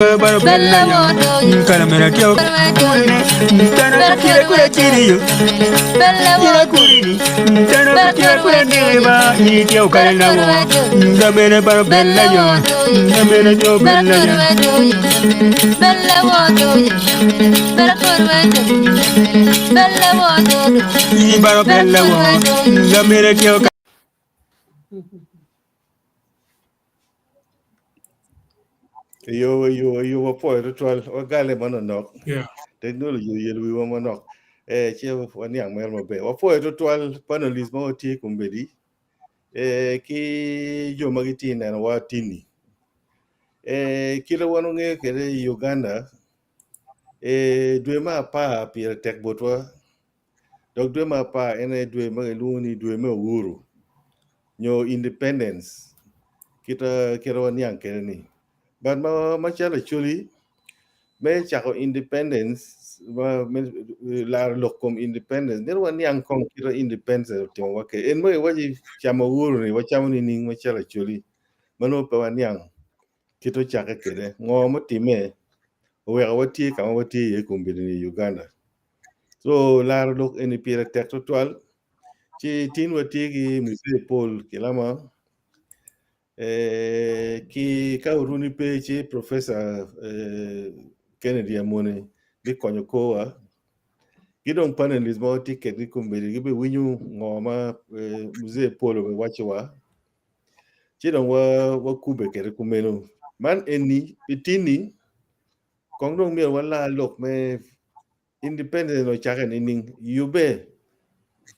Bella moto, caramela kio, tana kira kura kiriyo, bella moto, tana kira kura neba, ni kio karela wo, damene para bella yo, damene jo bella yo, bella moto, bella corvette, bella moto, ni para bella wo, damene kio. Yo wapo ritual wagale manonok. Yeah. Technology yelwi wa manok. Che wani yang mer mabe. Wapo ritual panelism o ti kumbedi. Ki yo magiti na wa tini. Kila wanu nge kere Uganda. Dwema pa pira tek botwa. Dok dwema pa ene dwema eluni dwema Uhuru. Nyo independence. Kita wani yang kere ni. But machala chuli. Me chako independence la lokom independence der wan yang kong kira independence timo wake en mo waji chama Uhuru ni wachamo ni ning machala chuli mano pe wan yang kito chaka kede ngo motime wega wati kama wati ye kumbini ni Uganda so la lok eni pira tektotual chi tin wati gi Mzee Paul Kilama ki ka uruni pe chi professor Kennedy Amone bi konyo kowa gidong panelism o ticket ni kumbiri gibe winyu ngoma Mzee Paul be wachiwa chidong wa kube kere kumeno man eni pitini kongdong mi wala lok me independent no chaka ning yube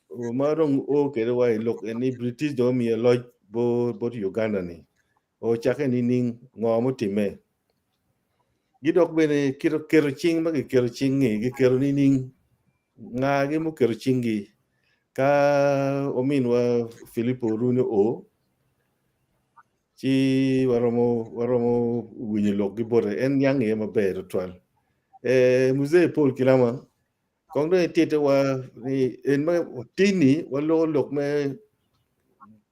o marong o kere wa lok eni British do mi loj bo Uganda ni o chaka ning ngoma time gidok bene kero ching ba kero ching gi kero ning nga gi mo kero chingi ka omin wa Filipo Rune o chi waromo winyi lok gi bore en yang e maber twal Mzee Paul Kilama kongdo tete wa ni en ma tini wa lok me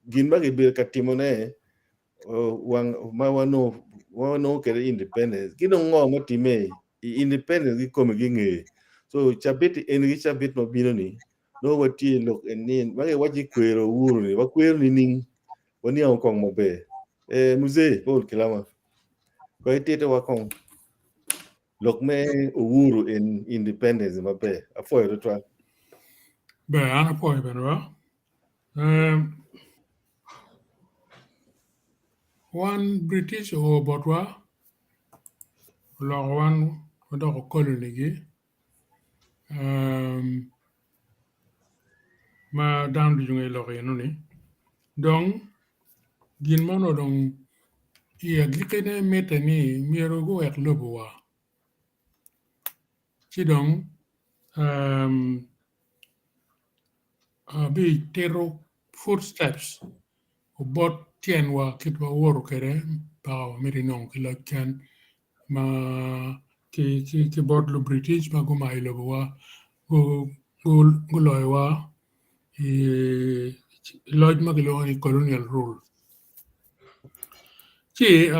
gin ba gi bir katimone wang ma wano kere independence gido ngo mo time independence gi come gi nge so chabit en gi chabit no bino ni no wati lok en nin ba waji kwero Uhuru ni wa kwero ni ning wani ang kong mo be Mzee Paul Kilama ko tete wa kong lok me Uhuru en independence ma be afo retwa Be ana poi benwa. One British o botwa lo one do colony gi ma down du ngay lo ni donc gin mono donc iya glikene metani miero go ek lobowa ci donc bi tero footsteps o bot tien wa kitwa woro kere pa meri non ki lo kan ma ki bot lo British ma go mai lobowa go lo wa lodge ma lo ni colonial rule ci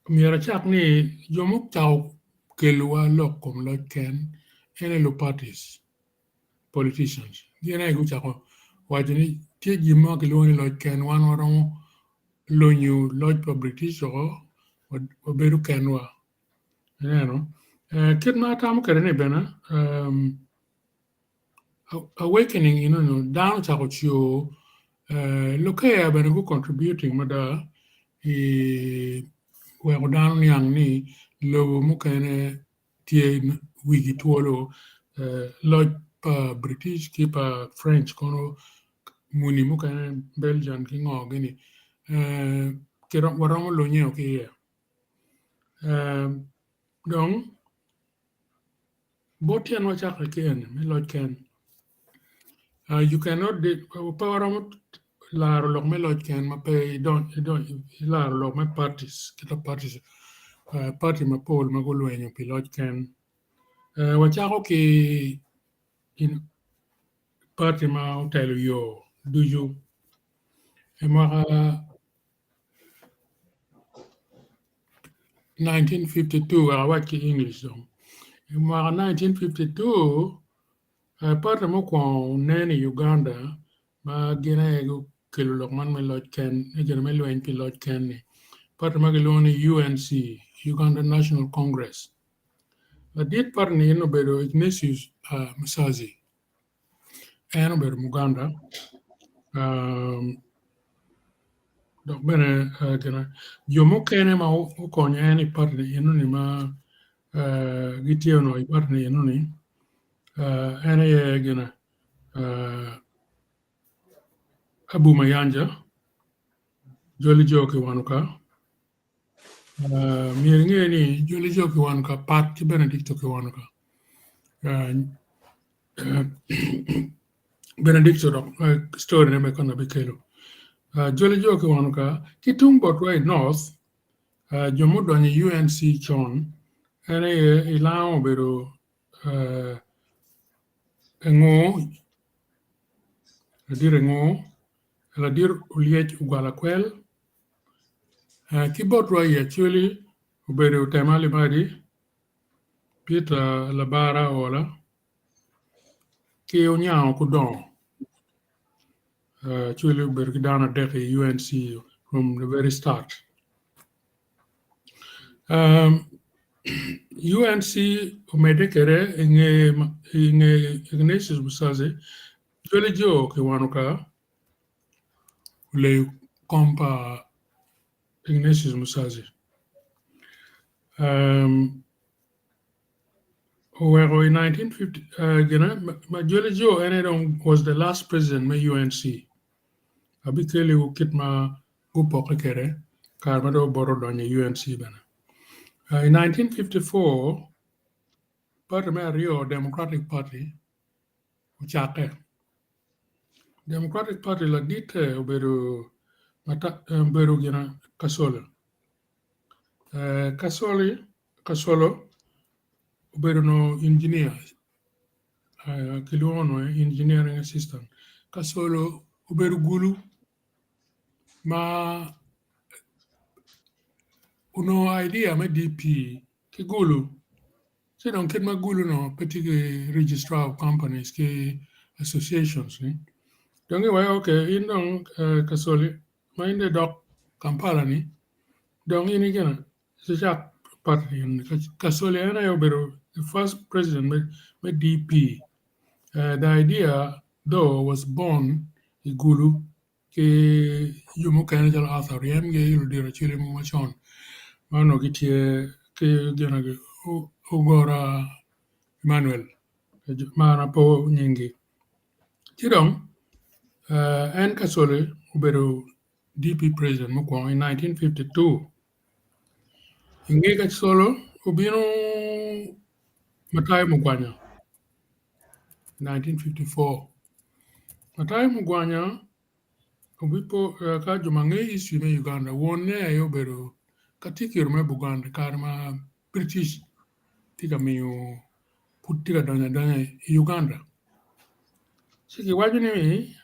miera chak ni jomuk tau kelwa lokom lo ken ene lo parties politicians yena go chako wajini tie jima kelo ni lo ken wan waron lo new lodge for British o beru kenwa no kid ma tam kere ne bena awakening no down chako chio look here bena go contributing mada wego down yang ni lo mukene tie wigi tuolo lodge pa British ki pa French kono muni mukene Belgian ki ngo gini kero waramo lo nyeo ki ye donc botian wachaka ken me lodge ken you cannot waramo la lok me lodge ken ma pe don't la lok me parties kita parties party ma Paul ma go lwenyo pi lodge ken wachako ki in party ma hotel yo do you ema 1952 I watch English so. In 1952 part mo ko nene Uganda ma gina ego kelo lokman me lot ken egen me loen pi lot ken ni part ma geloni UNC Uganda National Congress la dit part ni no bedo Ignatius Musazi eno bedo Muganda donc bene gina jomo kene ma o konya ni part ni eno ni ma gitio no part ni eno ni ene ye gina Abu Mayanja Jolly Joki Wanuka Miringeni Jolly Joki Wanuka Pat Benedicto Kiwanuka Benedicto story name kona bikelo Jolly Joki Wanuka Kitung bot right north Jomudo ni UNC Chon ene ilao bedo engo la dir uliech ugala kwel kibot right actually ubedo temali badi Peter Labara Ola ki unyao kudon actually bergidana deke UNC from the very start UNC umedekere inge Ignatius Musazi Jolly Jo Kiwanuka le kompa Ignatius Musazi oweko in 1950 Jolly Jo was the last president of UNC abikele ukitma gupoke kere karmado borodonye UNC bana in 1954 party me Rio Democratic Party uchake Democratic Party la dite uberu gina Kasolo Kasolo uberu no engineer kiluono engineering assistant Kasolo uberu gulu ma uno idea me DP ki gulu so don't get my gulu no particular registrar of companies ki associations ni don't get why okay in don't Kasoli mind the doc Kampala ni don't in again so that party in Kasoli and I oberu the first president me DP the idea though was born in gulu ke yumo kanajal author yam ge yulu dira chile mu machon mano gitie ke gena ge ugora Emmanuel mana po nyingi tidong en Kasole uberu DP president mo in 1952 inge Kasolo ubino Matai Mugwanya 1954 Matai Mugwanya ubipo ka jumange isi me Uganda wonne ayo beru katikir me Buganda karma British tiga miyo putiga danya Uganda siki wajuni mi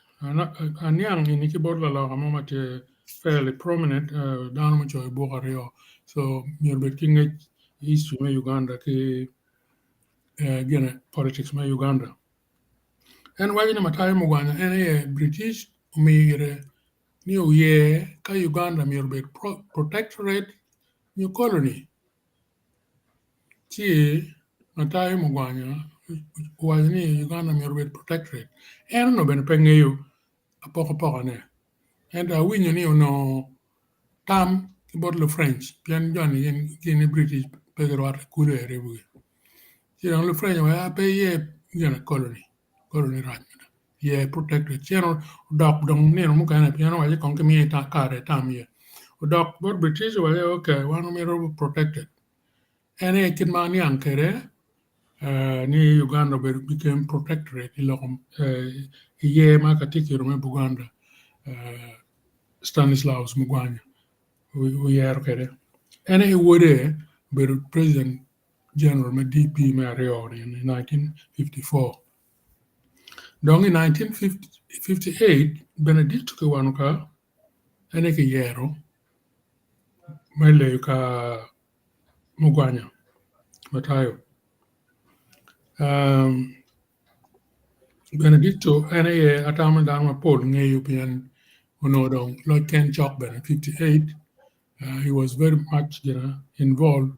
anyang ini kibodla la kamamate fairly prominent down much of Bukario so mirbe kinge isi me Uganda ki gene politics me Uganda and wajuni Matai Mugwanya ene British umigire ni uye ka Uganda mirbe protectorate new colony chi Matai Mugwanya was ni Uganda mirbe protectorate and no ben pengeyo apoko ne and winyo ni no tam kibodlo French pian Johnny yen British pegerwat kure rebu chi le French wa pe ye gena colony right ye protected cheno dok dong ne no mukana piano wa kon kemi ta kare tam ye dok bot British wa okay one mirbe protected and a kid man yang kere ni Uganda became protectorate ilom ye ma katikiro me Buganda Stanislaus Mugwanya we are kere and he were be president general me DP me in 1954 donc in 1958 Benedicto Kiwanuka ene ke yero mele ka Mugwanya, Matayo. Benedicto, NA Atama Dharma Paul, European Unodong, Lord Ken Chokben, 58. He was very much involved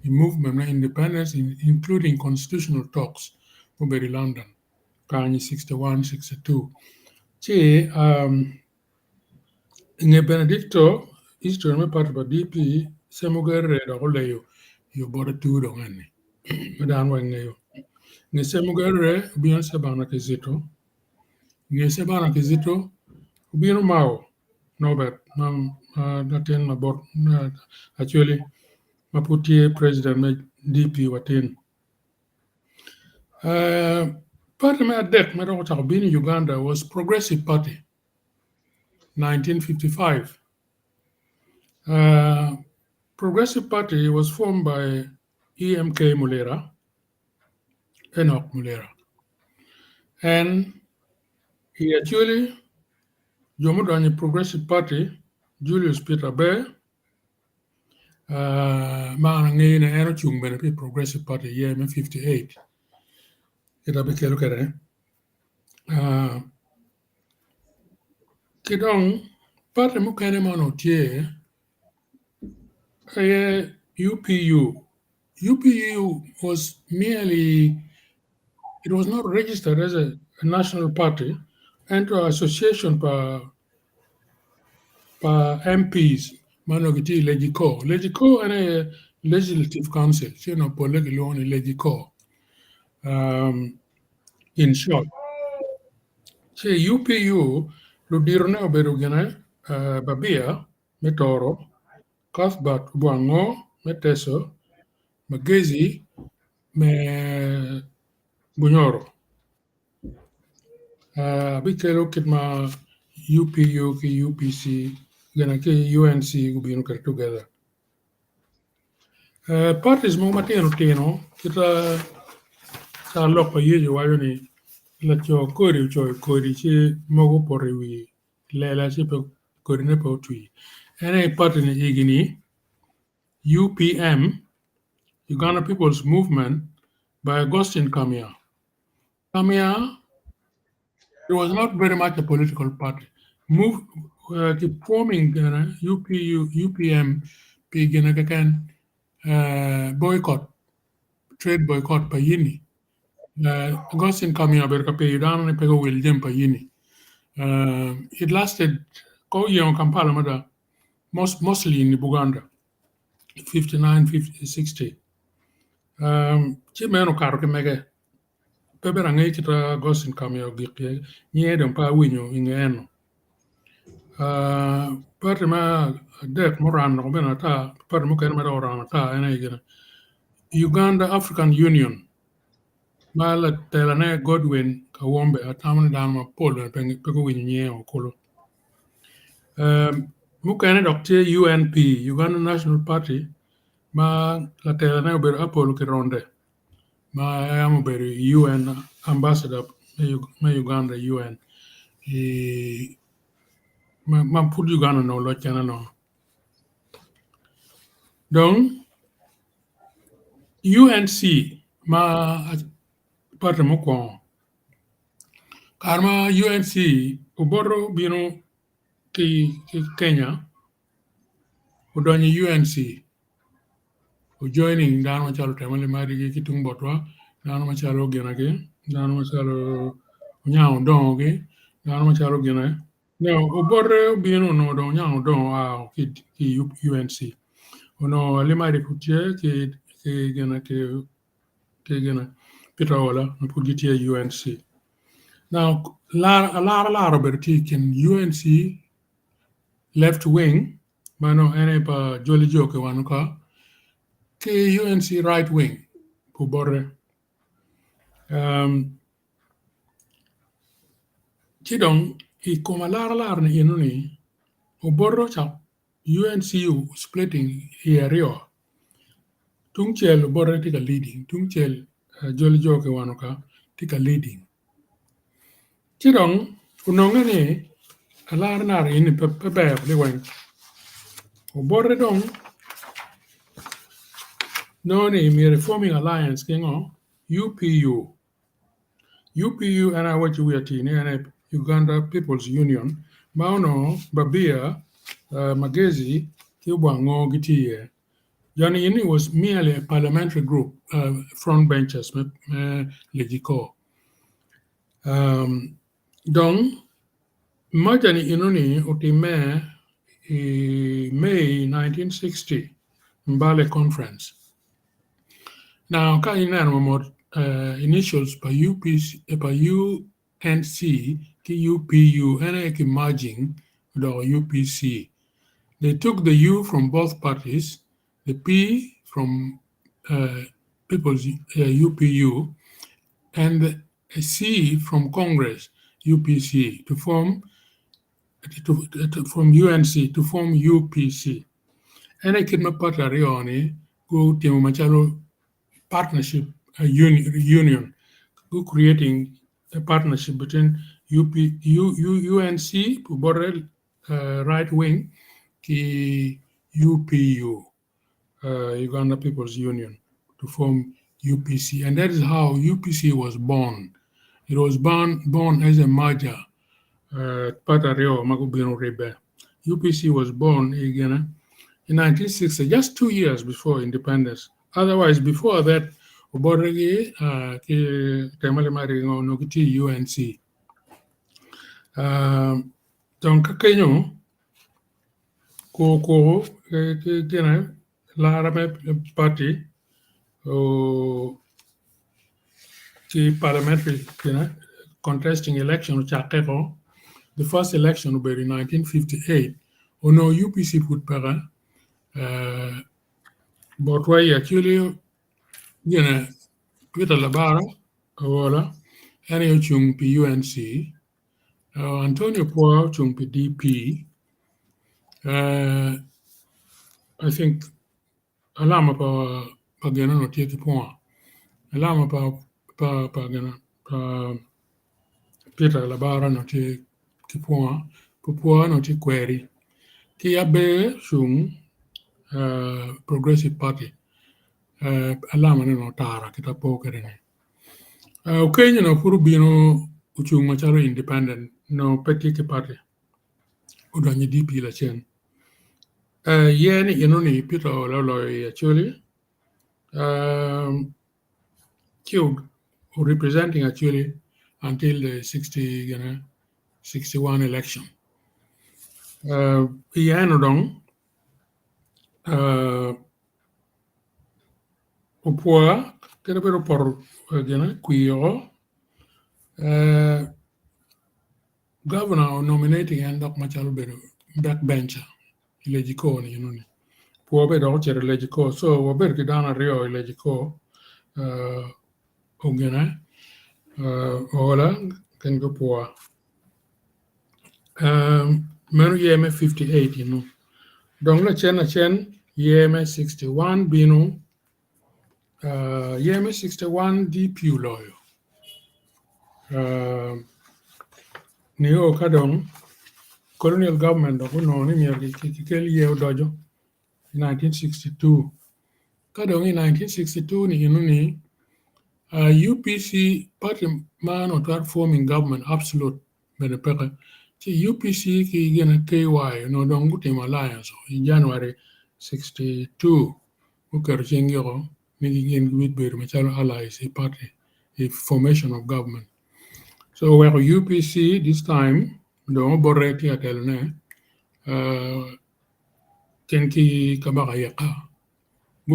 in movement of independence, including constitutional talks for Berry London, Kanye 61, 62. Che, in Benedicto, history me part of DP, Semugere, the whole day, you bought a two on any. Madame Wangayo. Ni Semugere, Bion Sabana Kizito. Ni Sabana Kizito, Bion Mao. No, but Natin Mabot, actually, Maputi President DP Watin. Party me at death, in Uganda was Progressive Party, 1955. Progressive Party was formed by EMK Mulera, Enoch Mulera. And he actually, Jomudani Progressive Party, Julius Peter Bear, Manangay na Eno Chung Benefit Progressive Party, year 58. Kita bike look at it. Kidong, Party Mukane Mano Tie, UPU. UPU was merely, it was not registered as a national party, and association per MPs, Manogiti Legico. Legico and a legislative council, political only Legico. In short, UPU, Ludirne Oberugene, Babia, Metoro, Cuthbert Buango, Meteso, Magezi, Me Bunyoro. Bike look at my UPU, UPC, UNC will be together. Parties Momatino, kita sa lock a year, you let your Kori Mogo Pori, Lela Ship Korinepo tree. Any party in Igini, UPM, Uganda People's Movement, by Augustine Kamia. Kamia, it was not very much a political party. Keep forming UPM, boycott, trade boycott Payini. Augustine Kamia Berkape, down and Pego will jump Payini. It lasted Kampala, mostly in Uganda, 59, 50, 60. Chimeno Karkamega. Peberangay kita Augustine Kamia Giki, Niedon Pa Winyo in the end. Partima Dek Moran, Benata, Parmuka Oranata, and again. Uganda African Union. Mala Telane Godwin, Kawombe, a Taman Dama Polo, and Pegawin Ye or Kolo. Mukane Doctor UNP, Uganda National Party, Ma La Telane Ber Apollo Kironde. I am a UN ambassador, Uganda UN. Ma put Uganda no lo chana no. Donc UNC ma parte mo ko. Karma UNC uboro bino ki Kenya udonyi UNC joining dano chalo temale mari ki tung botwa dano machalo genage dano machalo nyao donge dano machalo genage. No, ubore bino no do nyao don ki UNC. Ono alimari kutie ki gena pitawola no pugitie UNC. Now la Roberti can UNC left wing mano ene pa joli joke wanuka ke UNC right wing ubore chidong ikoma la ne inuni uboro cha UNCU splitting area tungchel ubore tika leading tungchel joli joke wanuka tika leading chidong unongane alar nar in pepe le wen ubore dong no ni mi reforming alliance kingo UPU and I watch we at in Uganda People's Union Mauno Babia Magezi Kibwango Gitie. Johnny Ini was merely a parliamentary group, front benchers, Legiko. Dong Majani Inuni Utime May 1960 Mbale Conference. Now, Kainano initials by UPC, by UNC, KUPU, and merging the UPC. They took the U from both parties, the P from People's UPU, and the C from Congress, UPC, to form from UNC to form UPC. And I can patarioni go to Machalo partnership union, go creating a partnership between UNC, border right wing, ki UPU, Uganda People's Union, to form UPC. And that is how UPC was born. It was born as a merger. UPC was born again in 1960, just 2 years before independence. Otherwise, before that, Oboregi Temalimari Nogiti UNC. Donc, Kenyo, Koko, Larame Party, the parliamentary contesting election, the first election will be in 1958. Ono UPC put para, but why actually, Peter Labara, Awola, Anio Chung P UNC, Antonio Poa Chung P DP, I think Alama Pagana no take point. Alama Pagana Peter Labara no take point, Pupua no take query. Kiabe Chung Progressive Party. Alama no otara kita pokerene. Okay, Kurubino Uchung Macharo independent, no petty party. Udani DP la chen. Yen Inoni Peter Lolo actually killed representing actually until the 61 election. Yanodong Upua Kerabero por Quio governor nominating and Doc Machalo backbencher. Legico, Poor bed orchard legico, so Waberki Dana Rio legico, Ogana, Ola, can go poor. Manu Yeme 58, Dongla Chen, Yeme 61, Bino, Yeme 61, DPU lawyer. Neo Kadong. Colonial government of Dojo in 1962. Kadong in 1962 ni UPC party man or forming government absolute benepeka. UPC ki gena KY no dongutim alliance in January 62. Uker chengiro ni gen with Machalo allies a party, a formation of government. So where UPC this time don't borreti atelne kenki kabaka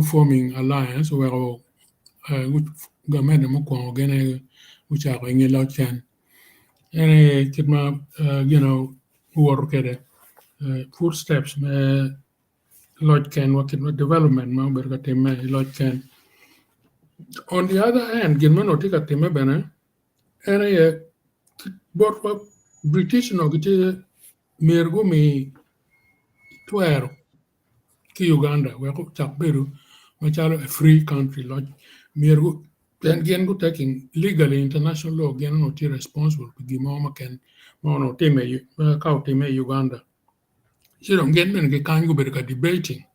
forming alliance where government mo ko gene which are in la chan and kitma work at footsteps lot can work in development ma berkate me lot can. On the other hand ginman otika teme bana and but British no gite mergo me tuero ki Uganda where chakberu Machalo a free country like mergo then gen go taking legally international law gen no ti responsible to give mama can mono teme ka teme Uganda. You don't get men ke kan go berka debating.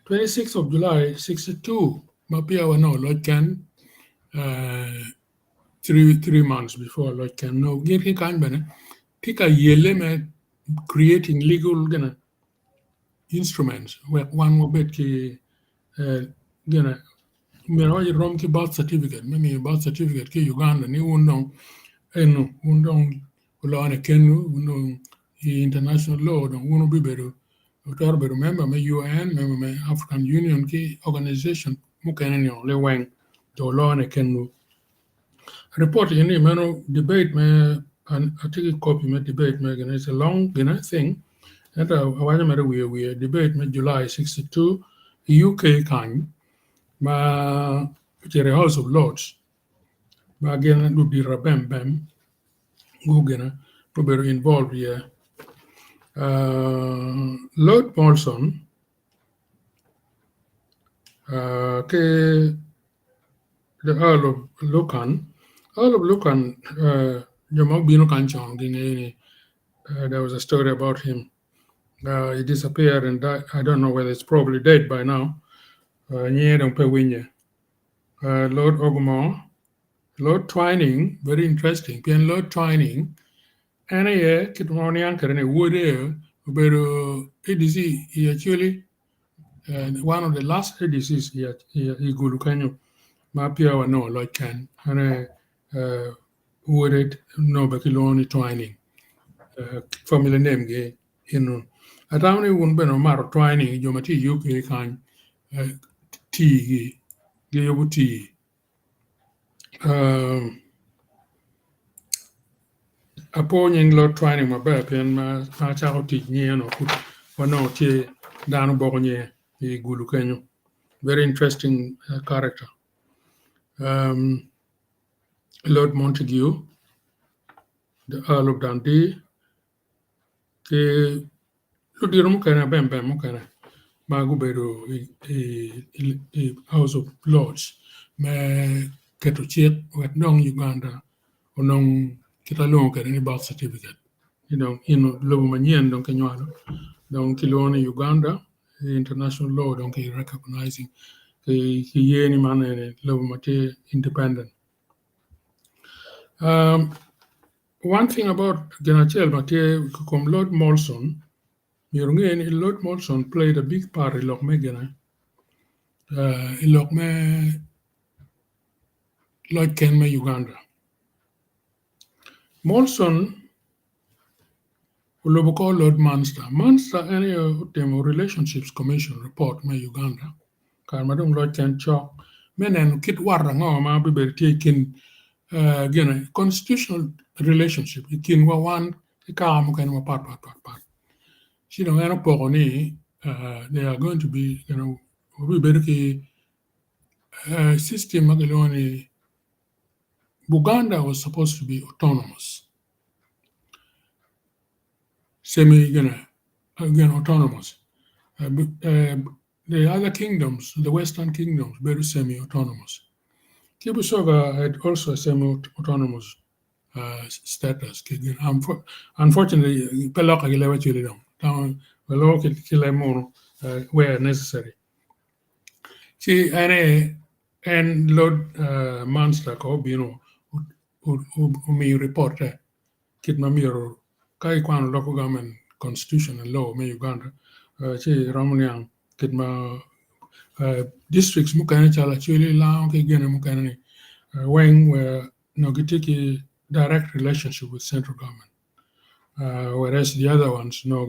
26th of July 62 mapia wano Lord Ken 3 months before Lord Ken no get kan bana tika yele me creating legal instruments where one will bet ki gonna mero rom ki birth certificate me birth certificate ki Uganda ni undong law ne kenu undong international law don't want to be better remember me UN member me African Union ki organization mukenen yo le wang to law ne kenu report ini mano debate me and I take a copy me debate me it's a long thing and we debate me July 62 UK kind ma the House of Lords ma again would be rabem bem go gena to be involved here Lord Paulson ke the Earl of Lucan there was a story about him. He disappeared and died. I don't know whether it's probably dead by now. Lord Ogamo, Lord Twining, very interesting. Pian Lord Twining, and a Kitmonian and a wood but he actually one of the last ADCs he gulukanyo mapia wa no Lord Ken and wooded no bakiloni Twining. Family name ge atawni won beno maro Twining jomati UK kan tea ge yobu tea appointing Lord Twining maber pen ma chako tich no kut wano tie dano bokonye e gulu kenyo very interesting character Lord Montague the Earl of Dundee ke ludiru mukana bembe mukana magubero House of Lords me keto chik wet nong Uganda onong kita long ka ni birth certificate lobo manien donc nyalo donc kilone Uganda international law donc recognizing ki yeni manene lobo mate independent one thing about Genachel mate kom Lord Molson Lord Molson played a big part in Lokme Lord Kenme Uganda. Molson will call Lord Munster. Munster any demo relationships commission report me Uganda. Madam Lord Ken Chok. Menen kit waranga ma be taken constitutional relationship. Ikin wa one ikam kan part. They are going to be, we better system Magaloni. Buganda was supposed to be autonomous. Autonomous. The other kingdoms, the Western kingdoms, very semi-autonomous. Kibusoga had also a semi-autonomous status. Unfortunately, where necessary. See, and Lord Munster ko obino umi report kitma miro kai kwan local government constitution and law me Uganda see Ramaniang kitma districts mukana chala chuli la ke gene mukana when where no gitiki direct relationship with central government whereas the other ones no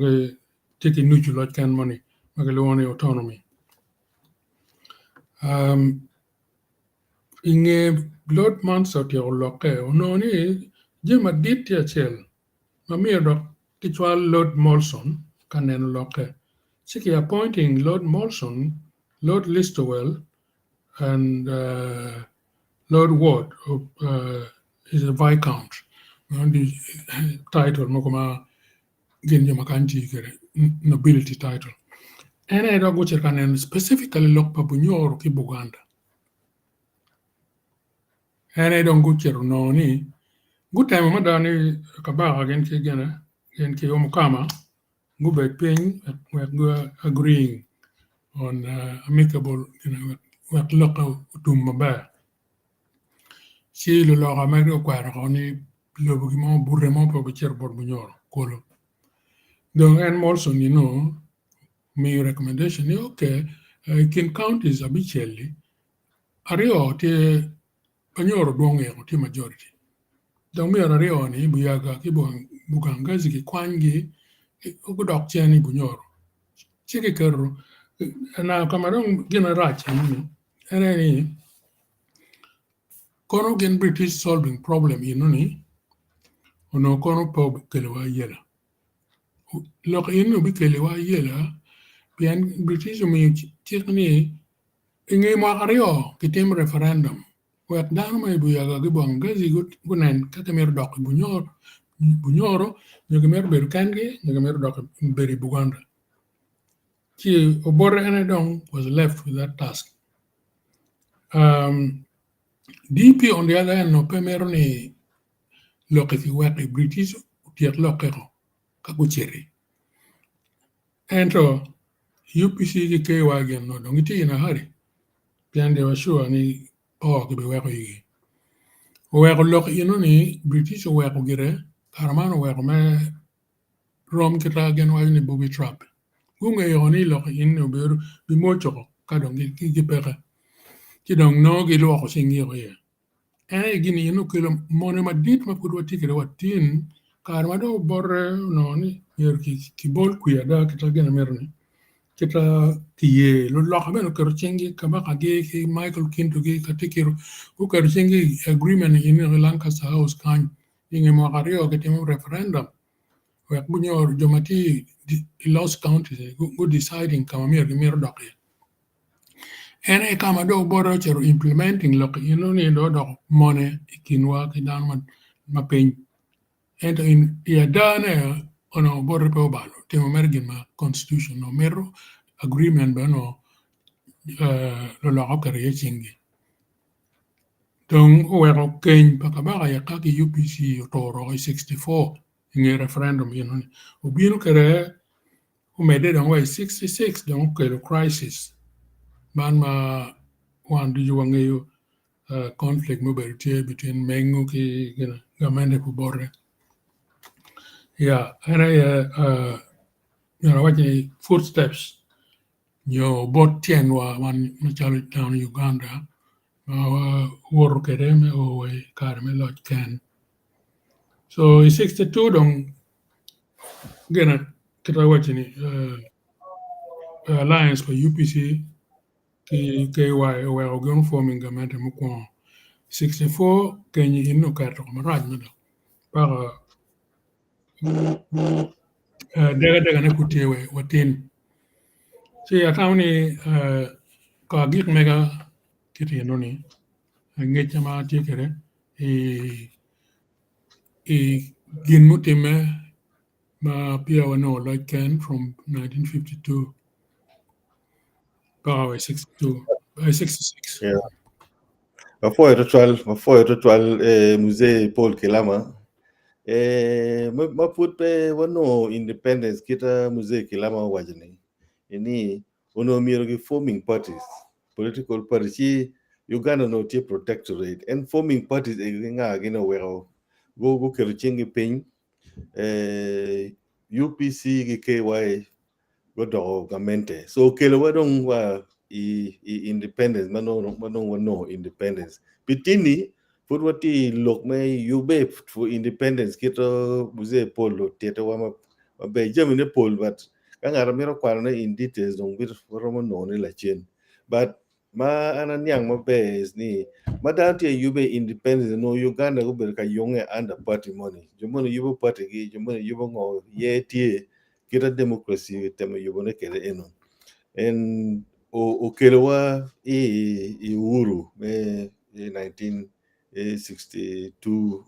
taking neutral can money magaloni autonomy in blood months of your loke no ni jema dit ya chel mamia dok kichwal Lord Molson kanen loke chiki appointing Lord Molson Lord Listowel and Lord Ward is a viscount and the title mokoma genje makanti kere nobility title and I don't go kanen specifically lok papunyor ki Buganda. And I don't go to no ni. Good time, Madani Kabara again Kigana, and Kiyomukama, go back paying, we're agreeing on amicable wak loka tumba. Si le lora magro kwara oni le bugimo burremo po bicher bor bunyoro kolo. Donc and also my recommendation is okay, kin counties habitually ario te bunyoro donge ti majority. Donc mi ario ni buyaga ki bukangazi ki kwangi ko dok cheni bunyoro. Chiki kero na kamarong gina racha ni kono gen British solving problem ni ono kono po kelewa yela lok inu bi kelewa yela pian British mi chikni ingi makario kitim referendum wek dan mai buyaga gi bongazi gunen kakemer dok bunyoro nyogemer berkange nyogemer dok beri Buganda. Obore Enedong was left with that task. DP on the other hand, no pemeroni loketi wek British tiat lokero kakucheri. And so UPC ke wagen no dong iti in a hurry. Pian de was sure ni ke be wek yi. Wek lok ni British wek gire karamano wek me rom kita gen wa ni booby trap. Gunga yoni lok no beru bi mocho kadong ki peka. Ki dong no gi lo ko singi ko ye. Gini kilo mone madit ma kudu tikere watin karma do borre no ni yer ki bol kuya da kita gena merni kita tiye lo lo khabe no kerchengi kama kage ki Michael Kinto ki katikiro ku kerchengi agreement in Lancaster House kan inge mo gario ke temu referendum we bunyo jomati lost counties go deciding kama mer dokye ene kama do boro chero implementing lo ni do mone ikinwa ki dan ma pen and in ya dane ono boro pe obalo temo mergin ma constitution no mero agreement ba no lo lo ka re chingi donc o wero ken pakaba ya ka ki UPC toro 64 in referendum obino kere o mede don 66 donc the crisis man ma wan du wangeyo conflict mobility between mengu ki gamende ku borre what footsteps bot tien wa wan chalo down Uganda wor kereme o karme lot can so 62 dong gena kita watching alliance for UPC ki KY we going forming gamende mu 64 kenyi ino karto maraj nada para daga ne kutewe watin si atawni ka gik mega kiti ni ngecha ma tikere gin mutime ma pia wano like Ken from 1952 para 66 yeah before musée Paul Kilama ma put pe wano independence kita musée Kilama wajani ini ono mirogi forming parties political parties Uganda no tie protectorate and forming parties nga gina wero go kerchengi pin UPC gi KY go do gamente so kele wadong wa independence mano independence pitini for wati lokme yube for independence kito buze polo tete wa be jamine pol but kangara mero kwana in details dong bir romo no ni la chen but ma ananyang ma base ni madante yube independence no Uganda go ber ka yonge under party money jomono yubo party gi jomono yubo ngo yetie kita democracy tema yubo ne kere eno en o kelewa I Uguru 1962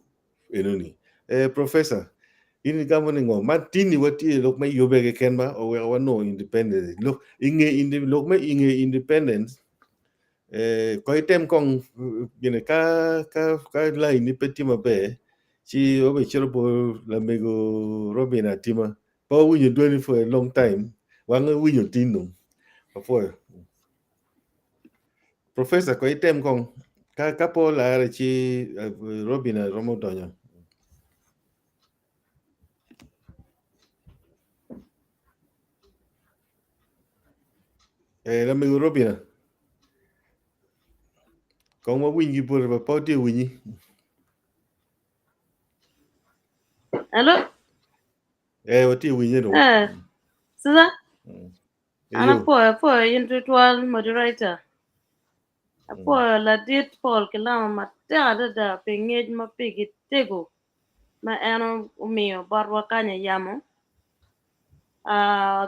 enoni professor ini gamone ngo matini wati lok me yobege kenba o we no independence lok inge independence ko item kong gine ka la ini petima be chi obe chiro bo la mego robina tima pa winyo doing for a long time wanga winyo tinum before Professor ko item kong ka po la chi Robina Romodonya. La mi Robina. Kong ma wingi por ba po ti wingi. Hello? Wati wingi no. Sisa? Ana Yo. po individual moderator. Po la dit Paul kila ma da pengej ma pigi tego. Ma eno umio barwa kanya yamo.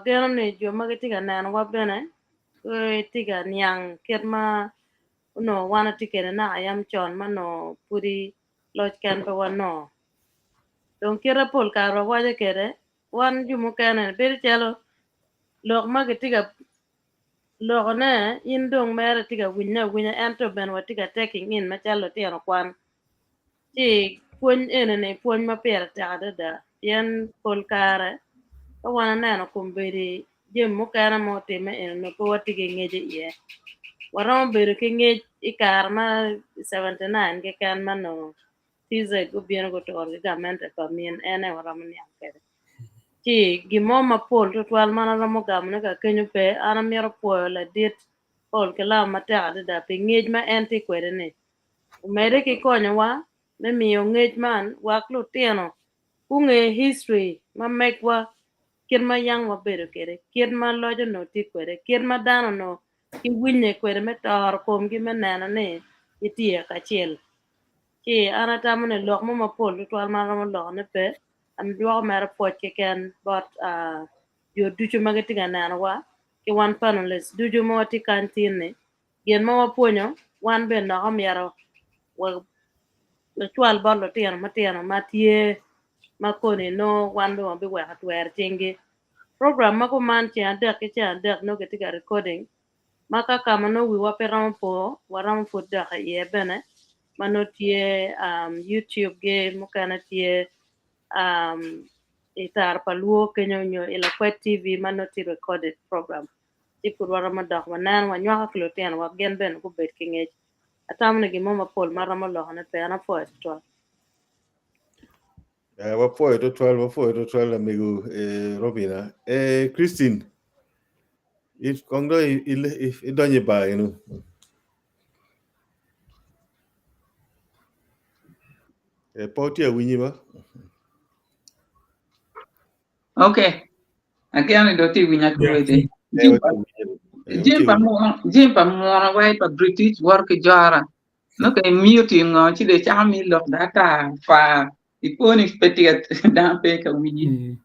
Gero ne jo magitiga nana wabene. Tiga nyang kirma no wana tikere na ayam chon ma no puri loj kan pa wano. Don kira Paul karo waje kere. Wan jumu kene beri chalo. Lok magitiga Lorne in dong mere tiga winya ento ben wa tiga taking in machalo tiano kwan. Ti puony ene puony ma pera da yen Pol kare ka wana neno kumbiri jem mukana mo time ene ko watigi ngeje iye. Waramo bedo ki ngej ikar ma 79 ke kan mano tize go bien go to orgamente pa mien ene waramo ni akere. Ti gimo ma Pol to twal mana ramo gamne ka kenyo pe ana miero puoyo la dit Pol kala mata da pe ngej ma enti kwere ne. Umere ki konyo wa me miyo ngej man wak lu tieno kunge history ma mek wa kir ma yang wa bedo kere kir ma lojo no ti kwere kir ma dano no ki winye kwere me tor kom gi me neno ne itie ka chiel ki ana tamane lok mo ma Pol to twal mana ramo lok ne pe am duwa mera poch ke ken but yo ducho magati ga nano wa ki wan panelist ducho mo ti kantin ne gen mo wapuonyo wan be no amiaro wa twal bolo tiano matie makone no wan be wambi wa atwer chingi program mako man chi adek no ketiga recording maka kama no wi wape waram po da ye bene mano tie YouTube ge mukana tie itar paluo kenyo nyo ila kwet TV mano ti recorded program ikur warama dak wanan wanywa ka klotian wa gen ben ku bet kingej atamne gi mama Pol marama lohane pe ana po to Wapo to 12 amigo Robina. Christine. If Congo if idonye ba you know. Poti winyi ba. Okay. Again, do ti winya kuwete. Jimpa mo wai pa British work jara. No ke mute ngo chi de chami lok data fa iponi petiet dan pe ka winyi.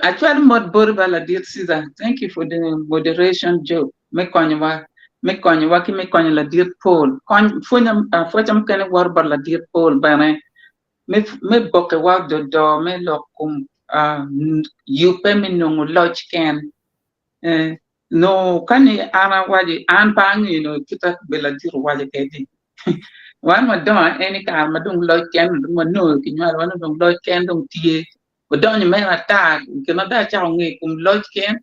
Actually mod borba la dir Caesar. Thank you for the moderation job. Me konyo ki me konyo la dir Paul. Fonyam kene warba la dir Paul bane. Me boke wak do me lokum yupe me nungu lodge ken no kani ana waji an pangi no kita bela diru waji kedi wan ma do any kar ma dung lodge ken ma no kinwal wan dung lodge ken dung tie ko do ni me ata ke ma da cha ngi kum lodge ken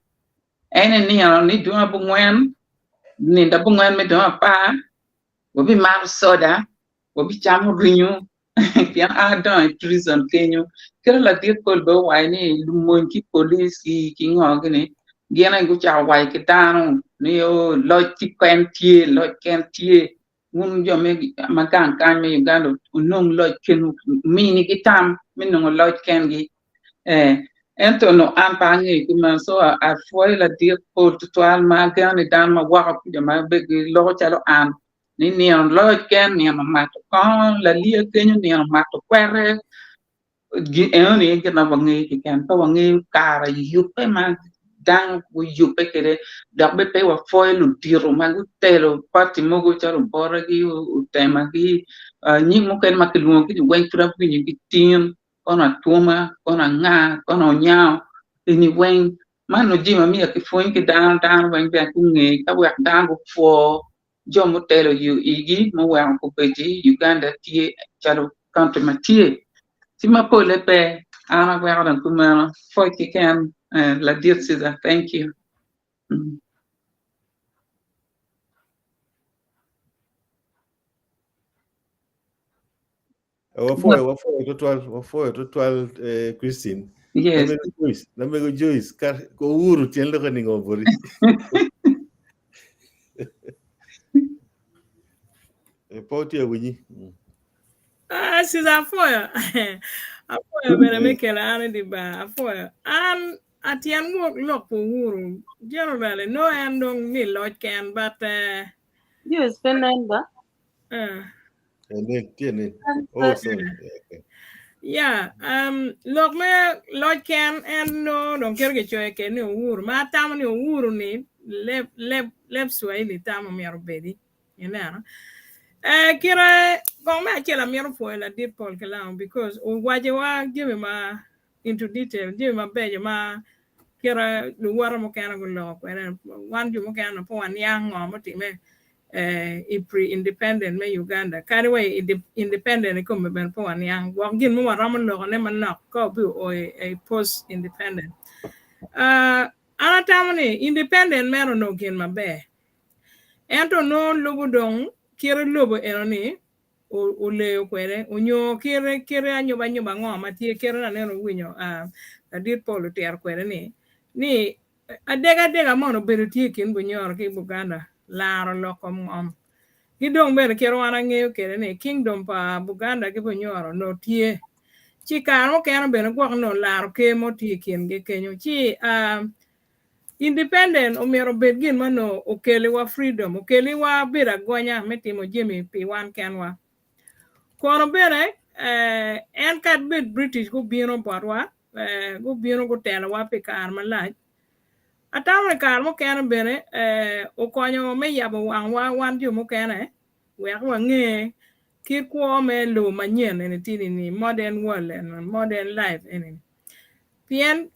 ene ni do bu ngwen ni da bu ngwen me do pa wo bi mar soda wo bi cham rinyu pian adon prison kenyo kera la dir kol bo wai ni lumon ki police ki ngogene gena gu cha wai ki tanu ni o lo ki ken tie mun jo me magan kan me Uganda unong lo ken mini ki tam min no lo ken gi ento no ampangi ki man so a foi la dir kol toal ma gan dan ma wa ku de ma be lo cha lo an ni on lo ken ni ma to kon la lia kenyo ni ma to kwere gi eni ke na bangi ki kan pa bangi kara yupe ma dan ku yupe kere da be pe wa foi lu tiro ma gu telo parti mo gu charo bora gi u tema gi ni mo ken ma ke lu ki wen fra ku ni ki tin ona tuma ona nga ona nyao ni wen mano jima mi ki foi ki dan wen be ku nge ka wa dan ku fo jomo telo yu igi mo wa ko peji Uganda tie chalo kanto matie sima pole pe ana wa ran kuma foi ki kan la dir Caesar thank you Wafoyo total Christine. Yes. Namego Joyce kar ko Ouru tien lo kani ngobori. Poti ya winyi. Siza afoya. Afoya bere mekela ane di ba. Afoya. Atian work look for Ouru. Generally, no and don't me lot can, but You spend number. And then oh sorry. Yeah, look me lot can and no don't care get you can no Ouru. Ma tam ni Ouru ni lep Swahili tam mi arubedi. You know. Kira kong me achela miero po la dit Paul Kalam because waje wa give ma into detail give ma beje ma kira luwara mo kana gulo kwena wan ju mo kana po wan yang mo time pre-independent me Uganda carry way independent ko me ben po wan yang wa gin mo ramon lo ne man na ko bi o a post-independent ana tamani independent mero no gin ma be ento no lubudong kire lobo eroni o le kwere onyo kire anyo ngo matie kire na neno winyo dit polo ter kwere ni adega mono bedo tie kin bunyor ki Buganda laro lokom gidong ber kire wana ngeo kere ni kingdom pa Buganda ki bunyor no tie chi karo kero beno gwak no laro ke mo tie kin ge kenyo chi independent omero bedgin mano okelewa freedom okelewa bera gonya metimo jemi pi1 kenwa kono bere en kat bed British go biro barwa go biro go telewa pe kar malaj atawre kar mo ken bere okonyo me yabo wan jo mo ken we ko nge kir ko me lo manyen en tini ni modern world and modern life en pien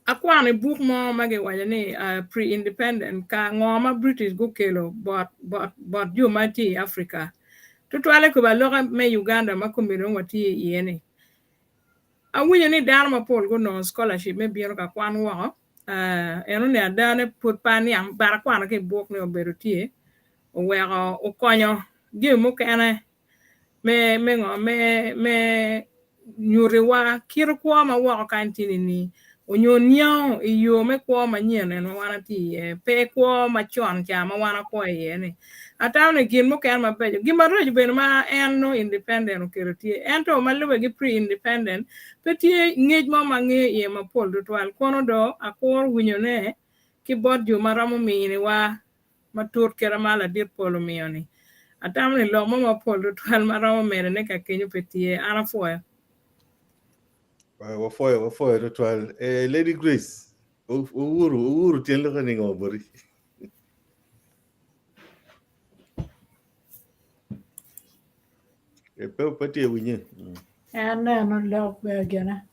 akwane book mo mage wajani pre-independent ka ngoma British go kelo but you mati Africa tutwale ko baloga me Uganda makomiro wati yene awunye ni dharma pol go no scholarship me biro ka kwan wo eno ne adane put pani am bar kwan ke book ne oberutie owero okonyo gi mo kana me nyuriwa kirkwa ma wo kan tinini onyonya iyo me kwa manyene no wana ti pe kwa machon chama wana kwa yene atawne gin mo kan mabejo gima rojo ben ma en no independent okerotie ento malube gi pre-independent petie ngej mo mange ye ma pol do twal kono do akor winyone ki bod jo maramo mine wa matur kera mala dir polo mioni atawne lo mo ma pol do twal maramo mere ne ka kenyo petie ana foya Wafoyo total Lady Grace Ouru tien lo kani ngobori. Pati ya winyi. No log gana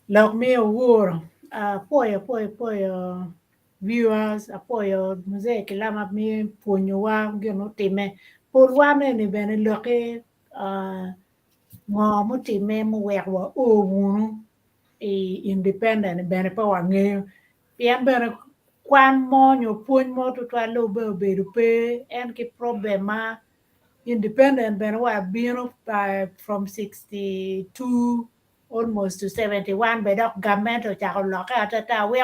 log me Ouru apoyo viewers apoyo muzee kilama mi ponyo wa gino time por wa ne bene loke ngo mo time mo wewa Ouru independent bene pa wa nge pien bene kwan mo nyo pon mo to lo be pe en ki problema independent been been from 62 almost to 71 by doc government or cha lo ka ta we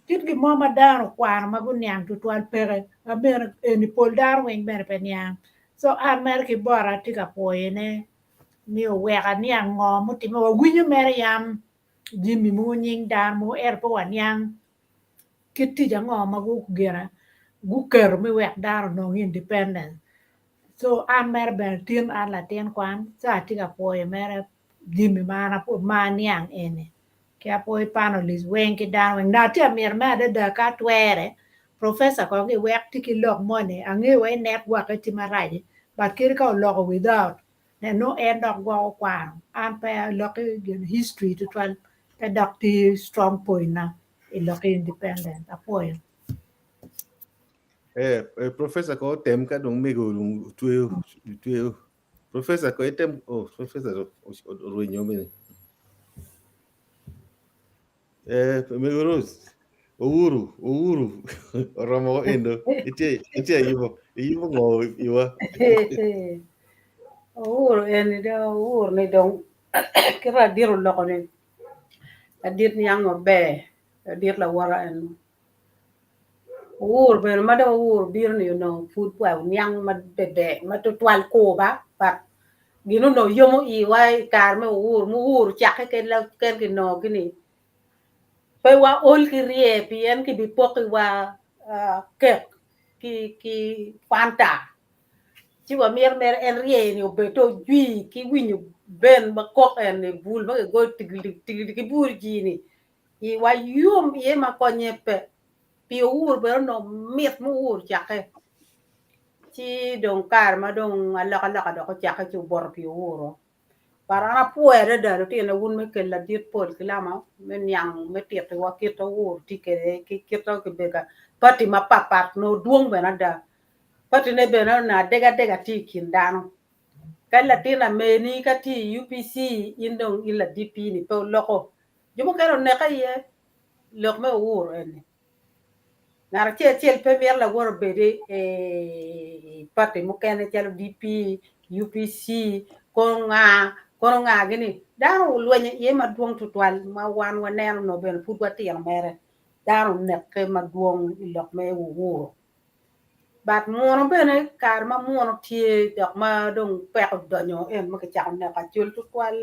kit ki mo ma dar kwar ma gun yang to twal pere a ber ni pol dar wen ber pe nyang so America bora tika poene mi o we ga nyang ngo mo ti mo winyu mer yam jimmy mo nying dar mo po wan yang kit ti ngo ma gu gera gu ker mi we dar no independent so mer ber tien la tien kwan sa tika poe mer jimmy mana po maniang ene kia poe panelist wen ki dan wen na tia mer ma de ka twere professor ko ki wek tiki log money ange we network ti maraji but kir ka log without no end of go kwan pe look history to twal pe doctor strong point na look independent apoe Professor ko tem ka dong mego tuyo Professor ko tem Professor Ruinyo mene mego Rose Ouru Ramo endo itie yibo ngo iwa Uhuru en de uhuru ne dong kira diru loko ne adir nyang be adir la wara en uhuru ben ma do uhuru bir ni no food wa nyang ma bebe ma to twal ko ba but gino no yomo I wai kar me uhuru chak ke la ken ki no kini pe wa ol ki rie pien ki bi pok wa ke ki fanta chi wa mer en rie ni obeto jui ki winyu ben ba kok en ni bul ba go tigli ki bur ji ni I wa yum ye ma konye pe pi ur be no miet mu ur chake chi dong kar ma dong ala do ko chake chu bor pi ur para na puere da ti na un me ke la dit pol klama men yang me tiet wa kito ur ti ke ki kito ke bega pati ma papat no duong be na da pati ne be na dega ti kin dano kala tina meni ka ti UPC indong ila DP ni to loko jumo kero ne ka ye lok me ur en na che pe mer la wor bede pati mo kene chelo DP UPC ko nga gini daru lwenye ye ma duong tutwal ma wan waneno no ben putwa tiang mere daru nekke ma duong ilok me ur bat mono bene kar ma mono tie dok ma dong pek donyo en ma ka chak ne ka chul tutwal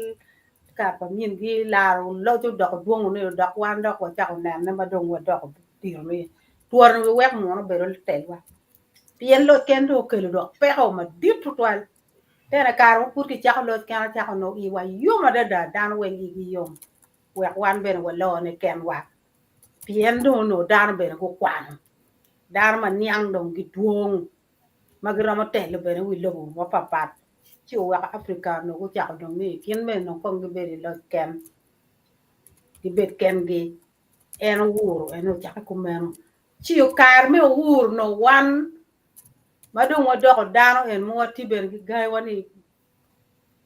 ka pa min gi la lo tu dok duong ne dok wan dok wa chak ne ma dong wa dok tir mi tuor we wek mono bero telwa pien lo ken do ke lo pek o ma dit tutwal tena kar ma put ki chak lo kan chak no I wa yoma da dan wen gi yom wek wan ben wa lo ne ken wa pien do no dan ben ko kwan dar ma niang dong gi duong magra ma tel be wi lo mo papat chi wa afrika no ko chak dong ni kien men no kong be lo ken di bet ken gi en wuro en chak ko men chi kar me wuro no wan madung wa doko dano en mo ti ben gi gai wani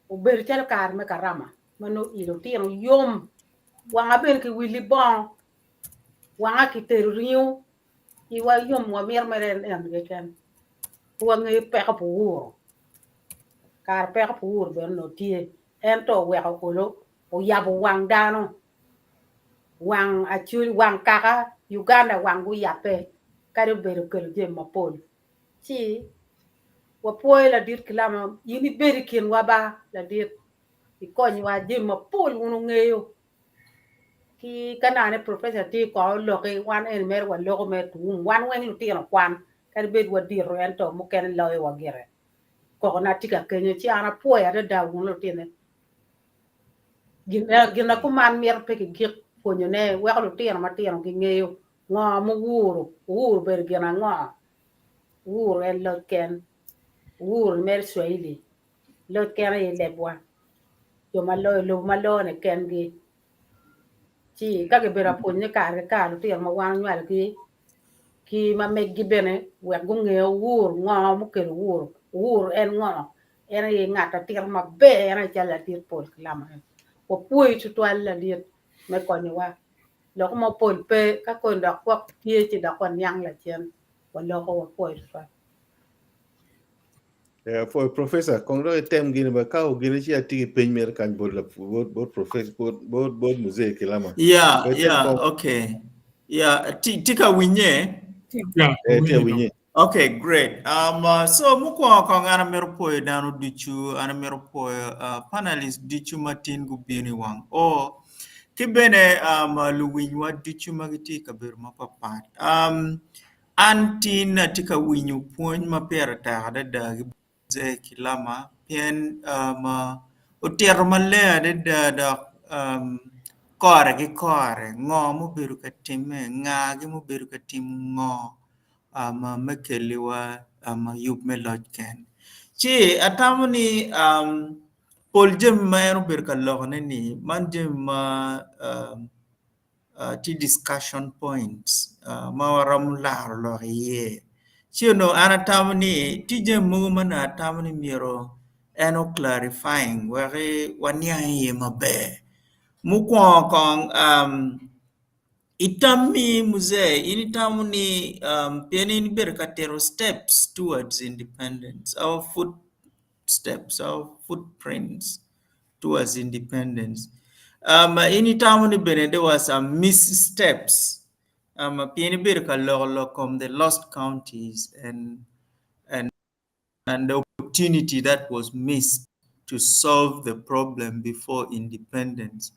o ber tel kar me karama mano ilo ti yom wanga ben ki wili bon wanga ki ter riu I wa yom wa mer meren en ge ken wanga pe ka pu kar pe ka pu ben no tie en to we ka ko lo o ya bo wang dano wang a chul wang kaka Uganda wang gu ya pe ka de ber ke je ma pol chi wa poi la dit klama yini beri kin wa ba la dit I konyi wa je ma pol unu ngeyo ki kana ne professor ti ko lo ke wan en mer wa lo me tu wan wen lu ti no kwan ka be wa di ro en to mo ken lo wa gere ko na ti ka kenyo chi ana po ya da wu lo ti ne gina ku man mer pe ki gik po nyo ne wa lu ti ma ti no ki ngeyo ngo mo wuru ber gina ngo wuru en lo ken wuru mer swahili lo ken e le bwa yo ma lo ne ken gi chi ka ke bera po ne ka lu ti ma wan nywal ki ma me gibene we gunge wur ngo mo ke wur en ngo en ye ngata tir ma be en chala tir pol klama o pui tu twala liet me ko ni wa lo ko mo pol pe ka ko nda ko tie ti da kon yang la chen ko lo ko poi fa for professor kong do tem gini ba ka o gini chi ati pen mer kan bod la bod professor bod musée kilama Yeah, okay. Yeah, tika winye. Yeah, tia winye. Okay, great. So mukwa kwa ngana meropoe dano dichu ana meropoe panelist dichu matin gubini wang. Kibene luwinywa dichu magiti kabir mapapat. Antin tika winyu point mapera ta da gibuze kilama pien utero male da kore ki kore ngo mo beru katime nga gi mo beru katim ngo mekeliwa yub meloj ken chi atamni pol jem mayro ber kalogene ni man jem ti discussion points mawaram lar lo ye chi no anatamni ti jem mo man atamni miro eno clarifying where wania ye mabe mukwa kong itami muzee initamu ni pieni ni berkatero steps towards independence our foot steps, our footprints towards independence. Anytime there was some missteps. The lost counties and the opportunity that was missed to solve the problem before independence.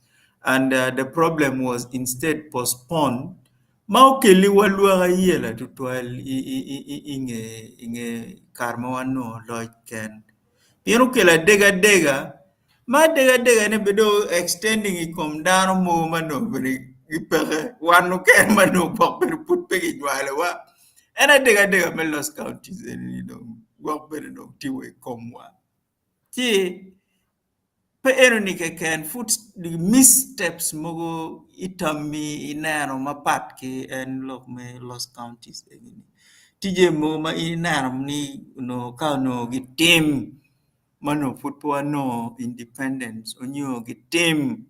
And the problem was instead postponed. Maukeli walua yela tutwal inge karmawano Lloyd Ken. Piano kela dega ma dega ne bedo extending ikom dano mo mano beri ipere wanu ken mano pok beri put pegi jwale wa. And I dega me lost counties and work better no tiwe komwa. Ti pe eroni ke ken foot the missteps mogo itami inano mapat ke and look me lost counties again. Tije mo ma inano ni no ka no gitim mano football no independence onyo gitim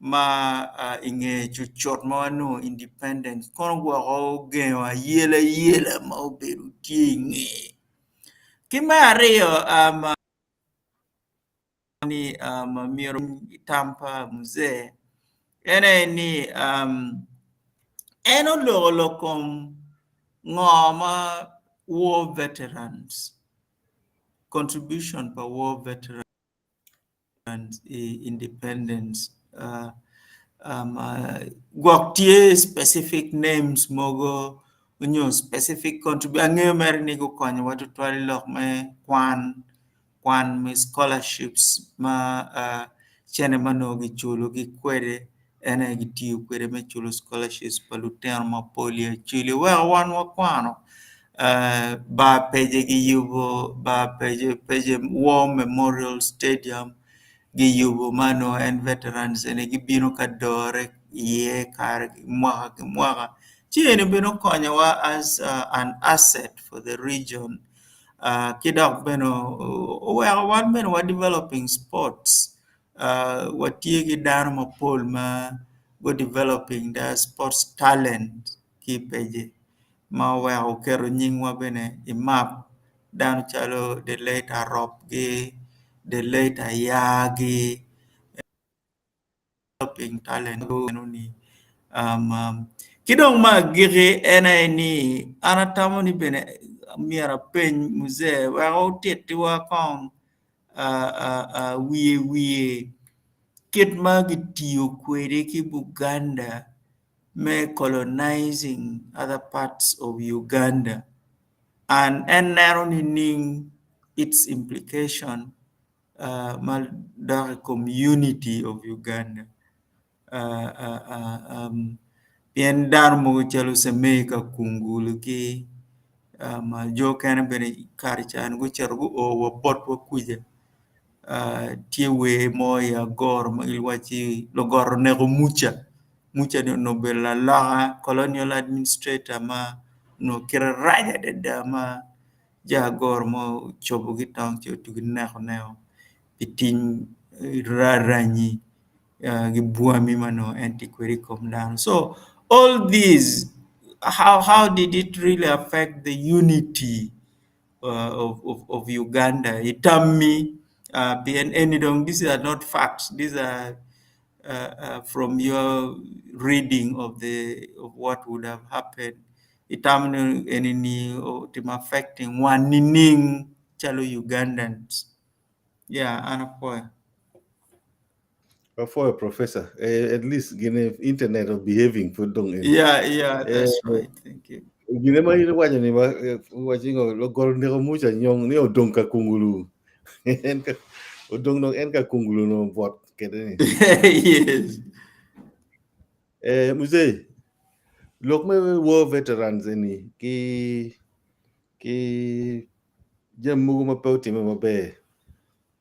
ma inge chuchot ma no independence kon gwa o ge wa yela ma oberu tingi kimario ni miro tampa mzee ene ni eno lo kom ngoma war veterans contribution for war veterans independence gwaktie specific names mogo specific contribution ange mer ni go konyo watu twali lok me kwan me scholarships ma chene mano gi chulo gi kwere ene gi tiu kwere me chulo scholarships paluten ma polia chile wan wa kwano ba peje gi yubo ba peje war memorial stadium gi yubo mano and veterans ene gi bino kadore ye kar mwaka chene bino konyo wa as an asset for the region. Kidok beno one beno wa developing sports what yegi dan ma pol ma go developing the sports talent ki peje ma wa kero nyingwa bene imap dan chalo the late arop gi the late ayagi developing talent ni kidong ma giri ena ni anatamo ni bene miara pen muzee wa tete wa kong wie kit ma gitio kwere ki Buganda me colonizing other parts of Uganda and narrowing its implication mal the community of Uganda pien dar mo chalo seme ka kungulu ki ma jo kan bene karchan go chergo o wo bot wo kuje tiewe mo ya gor ma ilwachi lo gor ne go mucha no bella la colonial administrator ma no kira raja de ma ja gor mo chobo gi tang cho tu ne pitin rarani gi buami mano antiquary come down. So all these how did it really affect the unity of Uganda? Itami, BNN, these are not facts. These are from your reading of what would have happened. Itami enini affecting one nining chalo Ugandans. Yeah, Anapoy. For a professor, at least gine internet of behaving for dong. Yeah, that's right. Thank you. Gine ma yile waja ni waji ngo lo gor ne ko mucha nyong ni odong ka kungulu. Enka odong no enka kungulu no bot kede ni. Yes. Muzee lok me war veterans ni ki jamu ma pauti ma be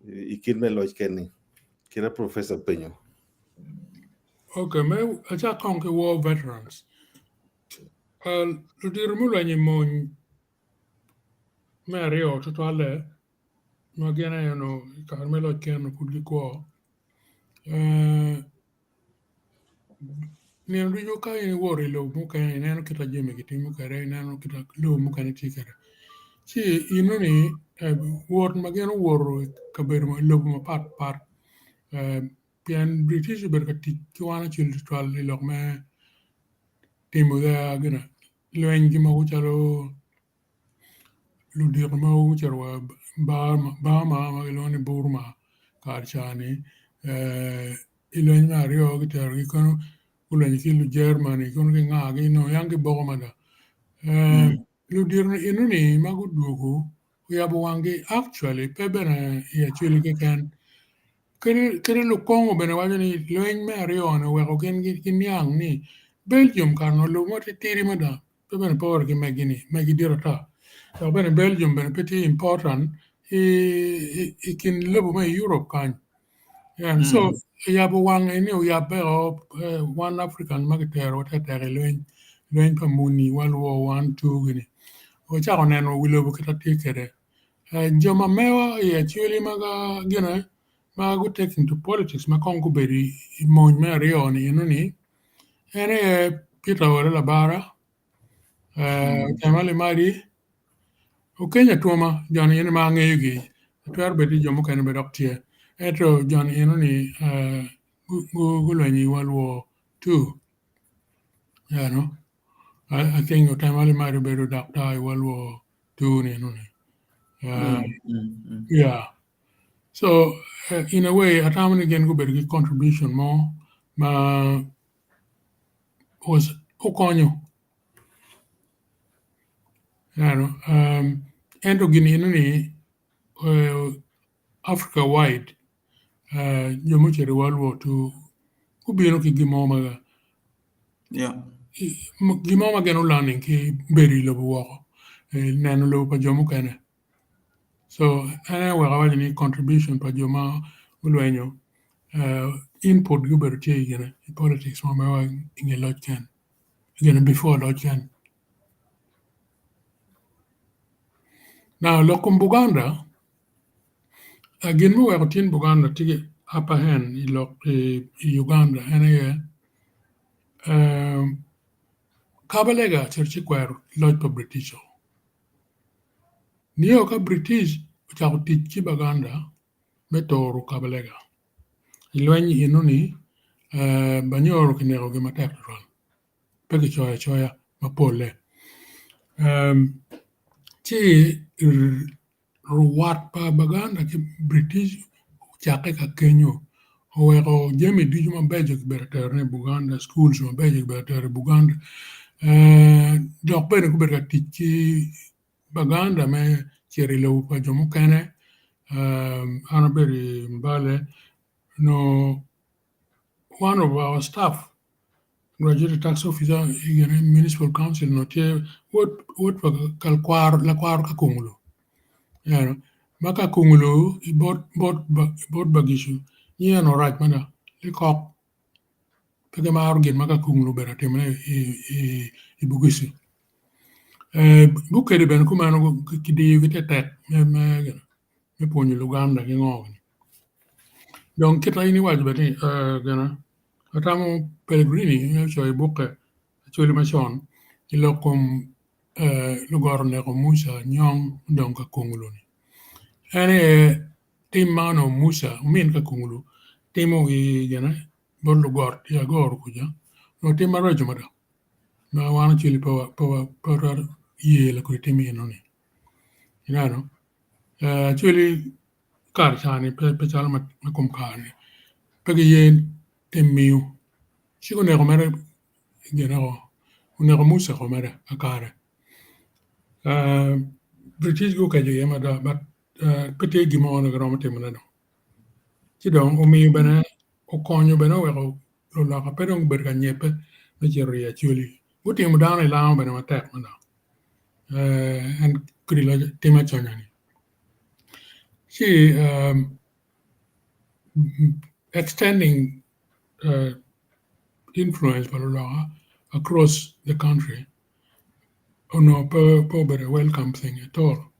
ikir me loj kenni kira professor penyo. Okay, me acha konke war veterans. Ludirumula ni mon Mario tutwale magena yano Carmelo Ken kudiko. Ni ndio kai ni wori lo muka neno kita jeme kiti muka re neno kita lo muka ni tikere. See, word magana war kaber lob part pian British berkati kiwana chil twal ilok me timu da gana lwengi ma uchalo ludir ma ucharwa ba ma iloni burma karchani iloni ma rio gitar gikono ulani kilu Germany kono ki ngagi no yangi bogomada ludir inuni magudugo yabu wangi actually pebena ya chili kan kere lu kongo bene wajo ni lweny me ariyo na weko gen niang ni Belgium karno lu moti tiri mada pebene power ki megi dira ta so bene Belgium bene peti important kin lebu me Europe kan and so yabu wang ini yabe one African magitero tetere lweny pa muni World War 1 2 gini o chako neno wilobu kita tikere joma mewa ya chuli maga gina magu take into politics ma kongu beri mon me ariyo ni inuni ene Peter wale la bara tamale mari o Kenya tuoma John yene ma ngeyugi tuar beti jomo kene bedoktie eto John inuni gulwenyi World War 2 I think tamale mari bedo dakta World War 2 ni inuni yeah. So in a way, atamani again go better contribution more. Ma was okonyo. Endo gini ni Africa wide. Yomuchere World War II. Kubino ki gimoma. Yeah. Gimoma geno learning ki beri lobu wako. Nano lobu pa jomu kene. So anyway, I need contribution pa joma ulwenyo. Input guber in politics mama in a lot can again before lot can now lokum Buganda again mo wa tin Buganda tige upper hand in Uganda and kabalega church kwaro lot pa British niyo ka British cha utiki Baganda betoru kabalega ilwanyi inuni banyoro kinero ge matekron pegi choya mapole chi ruwat pa Baganda ki British chake ka Kenyo oweko jemi diju mabejo ki beraterne Buganda schools mabejo ki beraterne Buganda dok bene ku berka tiki Baganda me cheri lewu pa jomu kene ana beri mbale no one of our staff graduate tax officer in municipal council no tie what la kwar ka kungulu maka kungulu bot bagishu yeah no right mana le kok pege maru gen maka kungulu berate mana I bugisi bukere ben kumano kidi vite tet me ponyo Luganda ki ngog donc kita ini wajibati gana atamo Pellegrini choy buke choli machon ilokom lugorne ko Musa nyong donc kungulu ni ane tim mano Musa min ka kungulu timo gana bollu gor ya gor kuja no tim maro jumada na wana chili pa ye la ko timi no ni inano chili kar chani pe chal ma kum kani pege yen temiu chiko ne romere gena ne Musa romere akare British go ka je ma da but pete gi mo no grom temna do ci don o mi bene o konyo bene we lo la ka pedong ber ka nyepe me jeri ya chuli buti mu dan la bene ma tek ma and krila tema chanyani she extending influence across the country no per welcome thing at all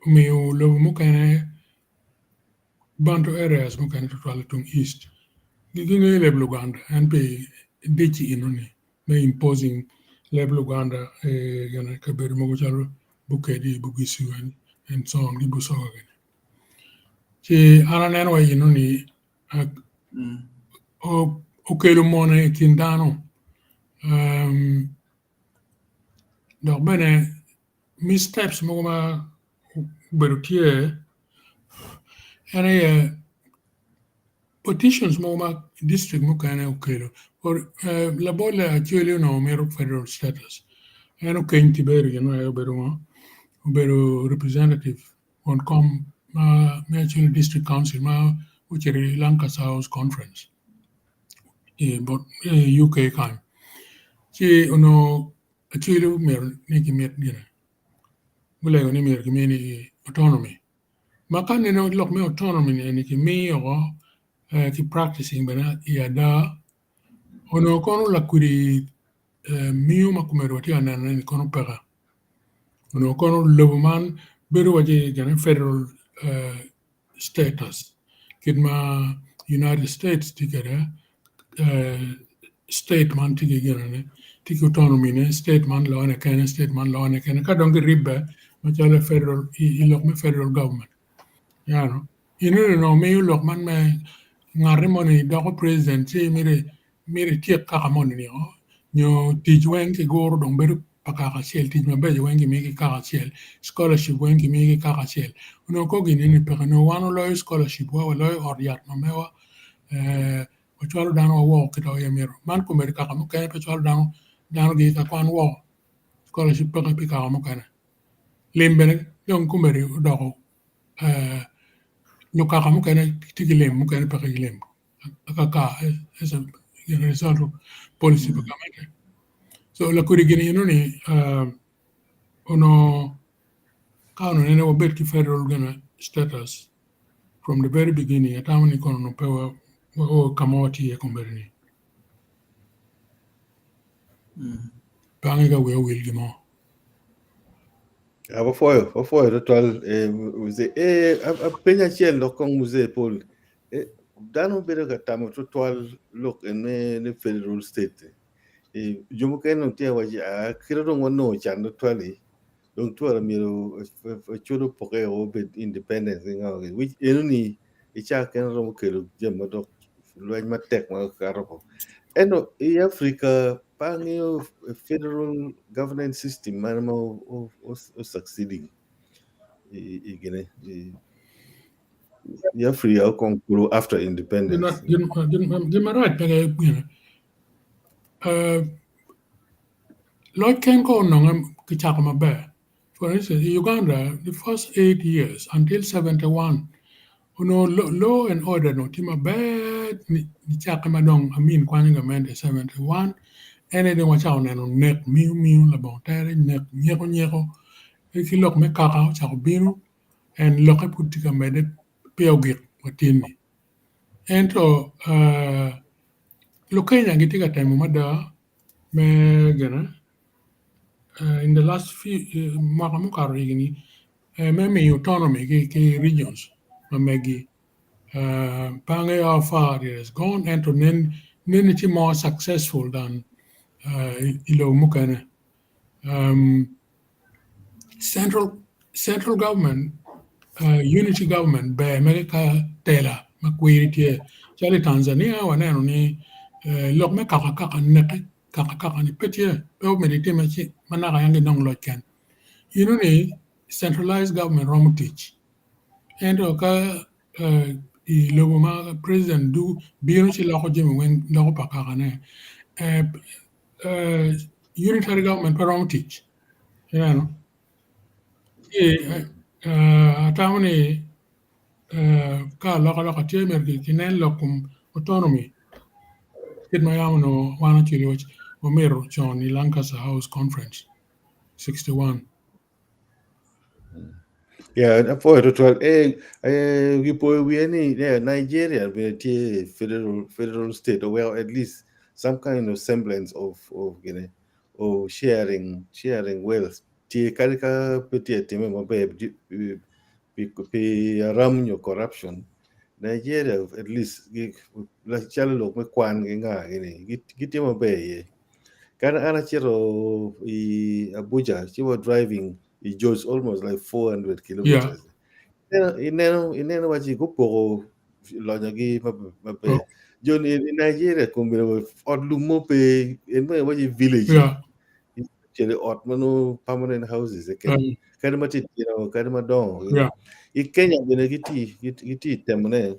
me lo mukane bantu areas mukane to tung east gigi le Uganda and be dichi inoni me imposing level Uganda gana kabir mo chalo bukedi bugisi and so on gibuso again. Ci ana wa ni o kelo mone kindano donc bene missteps mo ma berutie ene petitions mo ma district mo kana o kelo or la bola actually no mero federal status eno kenti beru beru representative on come actually district council which is Lanka House conference but UK kan ci ono actually mer ni ki met gina bule ni mer ki meni autonomy makan ne lok me autonomy ni ki me o ki practicing bana ya da ono kono la kuri miu makumero ti anana ni kono pera ono kono lebuman beru waje gana federal status kidma United States tigara state man tigi gana tiki autonomy ne state man law ne kana ka dongi ribba machala federal ilok me federal government you know no me ilok man me ngare moni doko president che mere tiek ka moni ni o nyo tijwen ki goro dong beru pakaka sel tijma be wengi mi ki kaka sel scholarship wengi mi ki kaka sel no ko gini ni peka no wano lo scholarship wa lo oriat no mewa o chalo dano wo kito ya miro man ko mer kaka mo kene pe chalo dano gi ka kwan wo scholarship peka pi kaka mo kene limbe ne yon ko mer doko no kaka mo kene tigi lim mo kene peka lim kaka as a result of policy peka meke so la kuri gini ni ono kano nene wo bet ki federal gana status from the very beginning atamani kono no pewa o kamawati e komberni Pangiga we will gimo Before total muse a penya chiel lokong muse pol dano bere ka tamo total look ne federal state jumu ken no tia waji a kiro no no chan totally donc toi miro chudo poke o bit independence nga which enuni icha ken ro kero jema dok loy ma tek ma karo eno in Africa pangio federal governance system manamo o succeeding igene Africa conclude after independence you're right pege Lord can go on kichakama bear. For instance, in Uganda, the first 8 years until 71, law and order no tima bad ni chakama dong amin kwani gamende 71 anything wa chao neno nek miu la bon tere nek nyeko if you look me kaka chao binu and look putika mede piogik watini and to lokenya gitika time mada me gana in the last few makamukaro igini meme autonomy ki regions mamegi pange how far it has gone and to nini more successful than ilo mukane central government unity government be America tela makwiri chali Tanzania waneno ni lok me kaka neke kaka ni petie pe medite machi manaka yangi nong loken ni centralized government rom teach and ka lobo ma president do biro chi loko jemi wen loko pakaka ne unitary government rom teach atamani ka loko tie merki kinen lokum autonomy kid mayamno wana chiri wach omero chon ni Lancaster House conference 61 yeah for total we any Nigeria be federal state or well at least some kind of semblance of you know or sharing wealth ti kalika peti time mo be ram your corruption Nigeria at least la chalo lo me kwan nga gini gitimo be ye Kana anachiro Abuja, she was driving. It goes almost like 400 Yeah. kilometers. Ineno wachi go lonyagi mabe. Oh, John in Nigeria kumbira odlumo pe in wachi village. yeah. Actually mano permanent houses again. Kadama kadama dong. Yeah. In Kenya gina giti temne.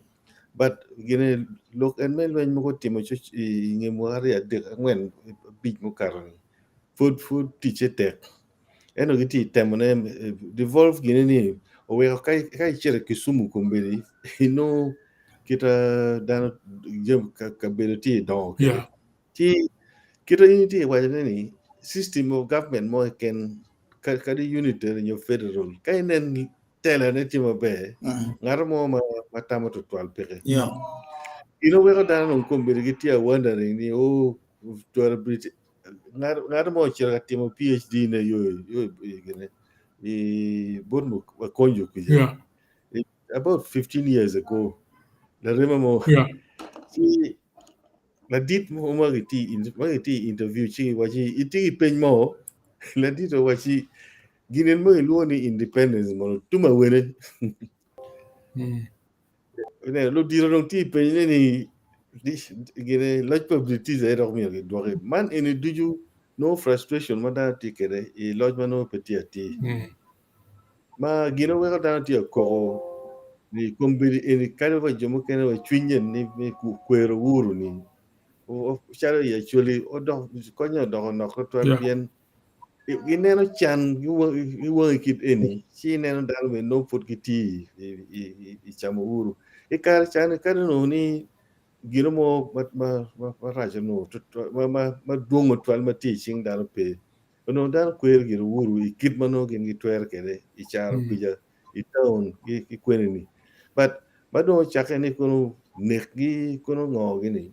But gine look and men when mo timo nge muari ade ngwen big mo karani. Food teacher tech. Eno giti temne devolve gine ni owe kai chere Kisumu kumbiri. Ino kita dano jem kabiriti dong kere. Yeah. Ti kita ini ti wajane ni system of government mo ken kadi unit in your federal. Kai nen tela ne timo be. Ngarmo matama to 12 pere. Yeah. Wega dana non kombiri giti are wondering ni to a British ngar mo chira timo PhD ne yo gene borno konjo kuje. Yeah. About 15 years ago la rema mo Yeah. si la dit mo magiti interview chi wachi iti pen mo la dit wachi ginen mo luoni independence mo tuma wene ne lo diro non ti pen ni gine lodge publicity zay rox mi doore man ene duju no frustration ma da ti kere e lodge ma no petit ati ma gino wega da ti ko ni kombiri ene kare wa jomo kene wa chwinyen ni ku kwero wuru ni o charo ya chuli o do konyo do no ko to Yeah. bien gineno chan giwo kit eni chi neno dal me no put kiti i chamo wuru e kar chan kar no ni gino mo ma raja no ma dongo twal ma teaching dal pe no dal kwer giro wuru i kit mano gen gi twer kede i charo kuja i town i kweneni but ma do chake ni kono nek gi kono ngo gini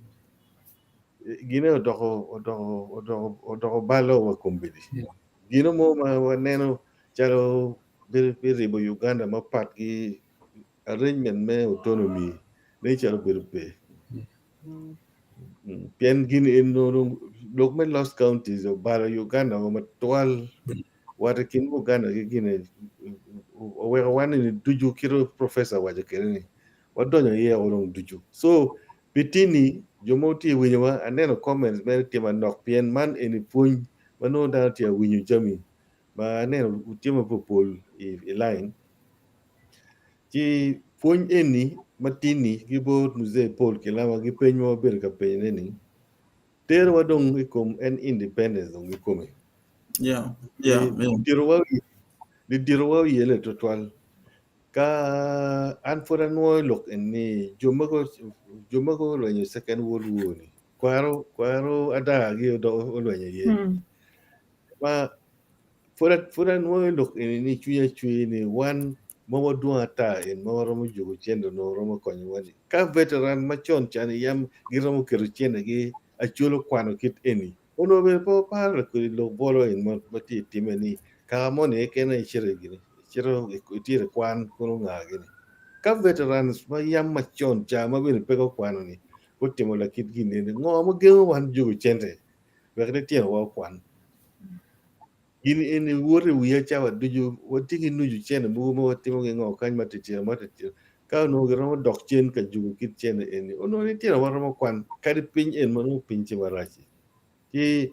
gino odoko balo wa kombedi gino mo ma neno chalo bir ribo Uganda ma pat gi arrangement me autonomy ne chalo bir pe Pien Guinea in no look lost counties of Bara Uganda or Matwal Watakin Uganda Guinea where one in Duju Kiro professor Wajakeni. What don't you hear along Duju? So Pitini, Jomoti Winyawa, and then a comments very team and knock Pien man in the point, but no doubt here when you jummy. But then Utima Popol if a line. Ki point any Matini, Gibo Muse Paul Kilama, Gipenyo Berka Penny. There were dong ikom and independence dong ikome. Yeah. Yeah. Di dirowa yele total ka an for an wo look in ni jomago lo ni second world war ni kwaro ada gi do lo ni ye ma for an wo look in ni chuya ni one mo do ata en mo ro mo jugo chendo no ro mo konyo wani ka veteran ma chon chan yam gi ro mo kero chende gi a chulo kwano kit eni ono be po par ko lo bolo en mo ti timeni ka mo ne kena chere gini chiro tire kwan kono nga gini ka veterans ma yam ma chon cha ma bin pe ko kwano ni ko timo la kit gini ni ngo mo ge wan jugo chende be re tien wa kwan gini eni wore wiya cha wa duju wotigi nuju chende bu mo timo ge ngo kan ma titira ma titira ka no ge ro dok chen ka jugo kit chende eni ono ni tira wa mo kwan ka di pin en mo pin chi marachi ki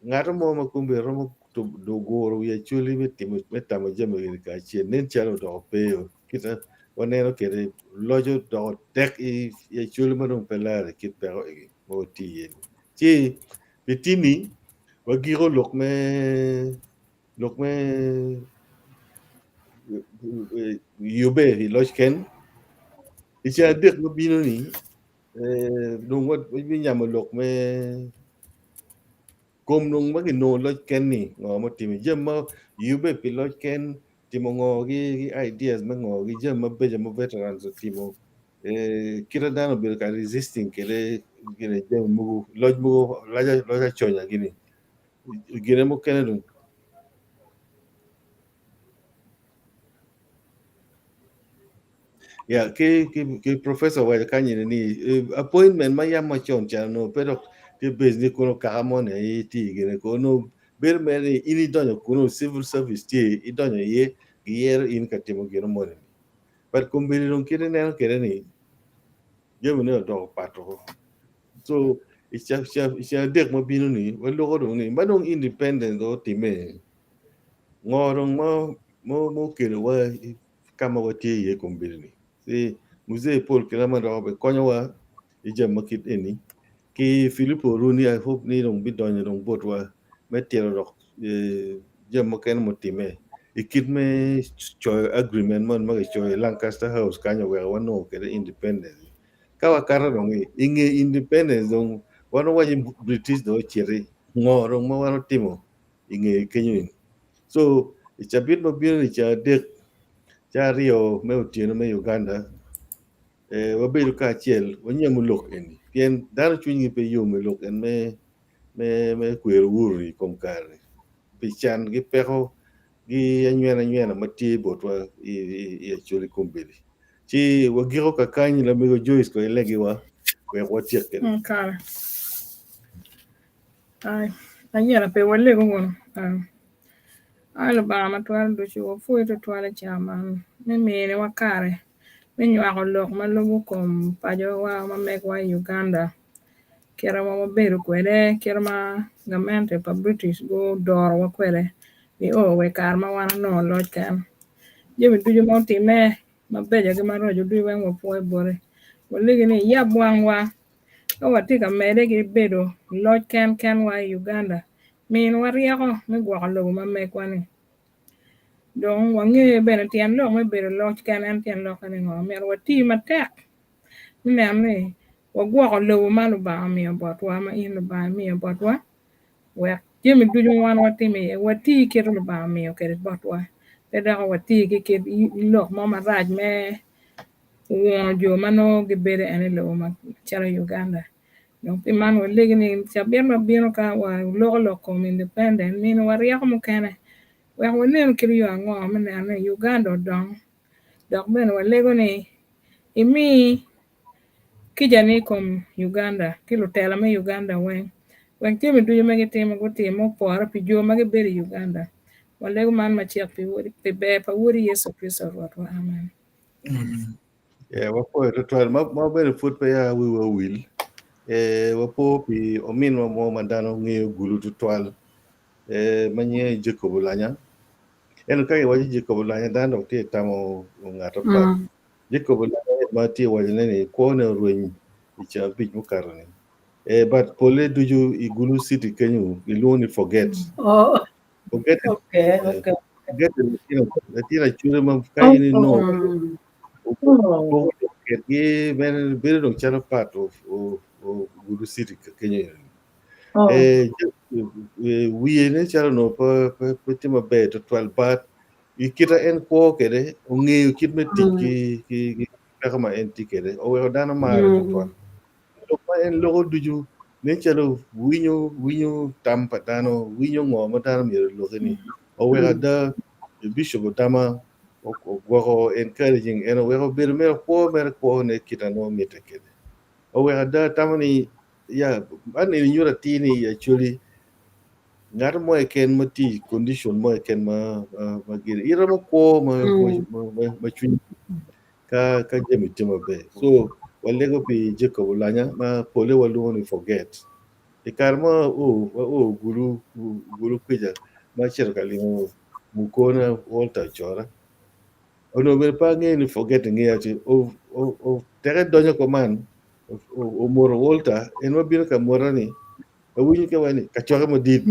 ngaro mo ma kumbe ro mo do goro ya chuli meta ma jama ni ka chen nen chalo do pe kita waneno kere lojo do tek i ya chuli ma no pelare kit pero mo ti yen ti bitini wa giro lokme yobe lojken icha dek mo bino ni dong wat bi nyama lokme kom nung magi no loj ken ni ngo mo timi jem ma yube pi loj ken timo ngo gi ideas ma ngo gi jem ma beje mo veterans timo kira dano bil ka resisting kele gine jem mu loj laja chonya gini gine mo ken dun ya ke professor wa kanyi ni appointment ma yam ma chon cha no pero ti business kono karamone ti gene kono ber mene ini donyo kono civil service ti idonyo ye gier in katimo gino mone but kumbiri non kire neno kire ni jemu ne do patro so it's a dek mo binu ni walo ko ni manong independent do time ngorong mo kire wa kama wati ye kumbiri ni si musée Paul Kilama do be konyo wa ije makit eni ki Filipo Runi I hope ni dong bidonyo dong botwa metero dok jam ken motime ikit me choy agreement man mag choy Lancaster House kanyo we wano ke independence kawa kara dong inge independence dong wano wa British do chere ngorong mo wano timo inge kenyo so it's a bit mo bien it's a dek Rio me utino me Uganda wabedo ka achiel wanyamo lok eni pien dhano chunygi pe yo me lok en me kwero wuri kom kare pichan gi peko gi anyuena matie botwa i acholi kombeli chi wagiro ka kanyi la mego Joyce ko ilegi wa we watiek kene kare ai anyera pe wale ko ngono alo ba ma twal do chi wo fu to twal chama me mene wakare me nywa ko lok ma lugu kom pa jo wa ma mek wa Uganda kera ma beru kwere kera ma gamente pa British go dor wa kwere ni o we kar ma wana no lo kan je mi tuju mo ti me ma beja ke ma rojo du wen wo po bore wole ni ya bwang wa o wa ti ka mede ki bedo lo kan wa Uganda min war ya ko me gwa lo ma me kwani don wange bene tian lo me bedo lo kan an tian lo kan ngo mer wa ti ma tek me ame wa gwa lo ma lo ba mi bot wa ma in ba mi bot wa we jemi duju wan wa ti mi wa ti ke lo ba mi ke bot wa te da wa ti ke lo ma ma raj me wo jo mano ge bere ene lo ma chara Uganda donc man wa legi ni sabia ma bino ka wa lo kom independent min wa ya mo kene wa ne kiri yo ngo me na Uganda don dok ben wa lego ni imi kijani kom Uganda kilo tela me Uganda wen timi duju me timo go timo pora pi jo ma ge bere Uganda wa lego man ma chia pi wori pe be pa wori Yesu Kristo wa amen wapo to ma bere foot pe ya we will wapo pi omin mo mandano ngi gulu tutwal manye Jacob Lanya en kai waji Jacob Lanya dano te tamo ngato pa Jacob Lanya ma ti waji ne ko ne ruin icha bit mukarani but pole duju igulu city kenyu iloni forget forget Okay. forget the tina chure ma kai ni no forget ye ben bere dong chana part of gulu city kenyu wiye ne chalo no pa tima be to 12 bat ikita en ko kede o ng'eyo kit me tich ki kaka ma en ti kede o weyo dano mare to 12 to ma en logo duju ne chalo winyo tampa dano winyo ng'o ma dano miero logo ni o weyo da bishop dama o gwako encouraging en o weyo bedo mere ko ne kita no mite kede o weyo da tamani ya ani nyura tini actually ngar mo ken mati condition mo ken ma gire ira mo ko ma chun ka jemi tema be so wale go pi jeko lanya ma pole walu ni forget e karma guru kuja ma cher kalimo mu kona volta chora ono be pa ni forget ngi ati o tere donya ko man o moro volta en mo bir ka morani awinyo ke wani ka chora mo dit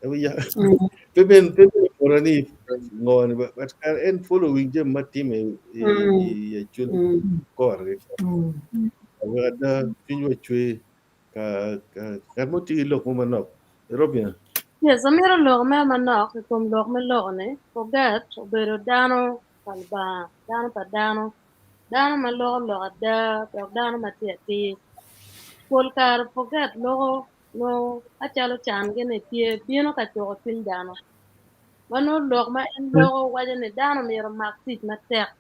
awiya peben morani ngoni but kan en following jem matime ya chul kor awada pinyo chwe ka mo ti lo ko manok robina Yes, amiro lok me manok kum lok me lok ne forget obero dano palba dano pa dano ma lok da dano ma ti pol kar forget logo no achalo chan gene tie bino ka choko tin dano mano lok ma en logo waje ne dano miro mak tit ma tek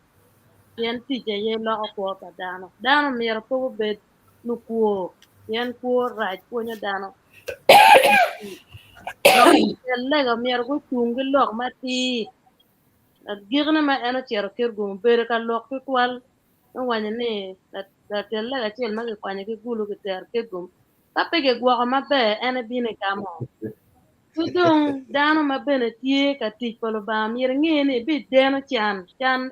yen tije ye logo ko pa dano miro po bet lukuo yen ko raj ko nya dano lega mier go tungi lok mati girna ma eno chero ker go bere ka lok twal no wanya ne da lega chel ma ke kwanya ke gulu ke ter ke gum ka pege gwa ma be ene bine kamo tudong dano ma bene tie ka tik polo ba mier ngene bi deno chan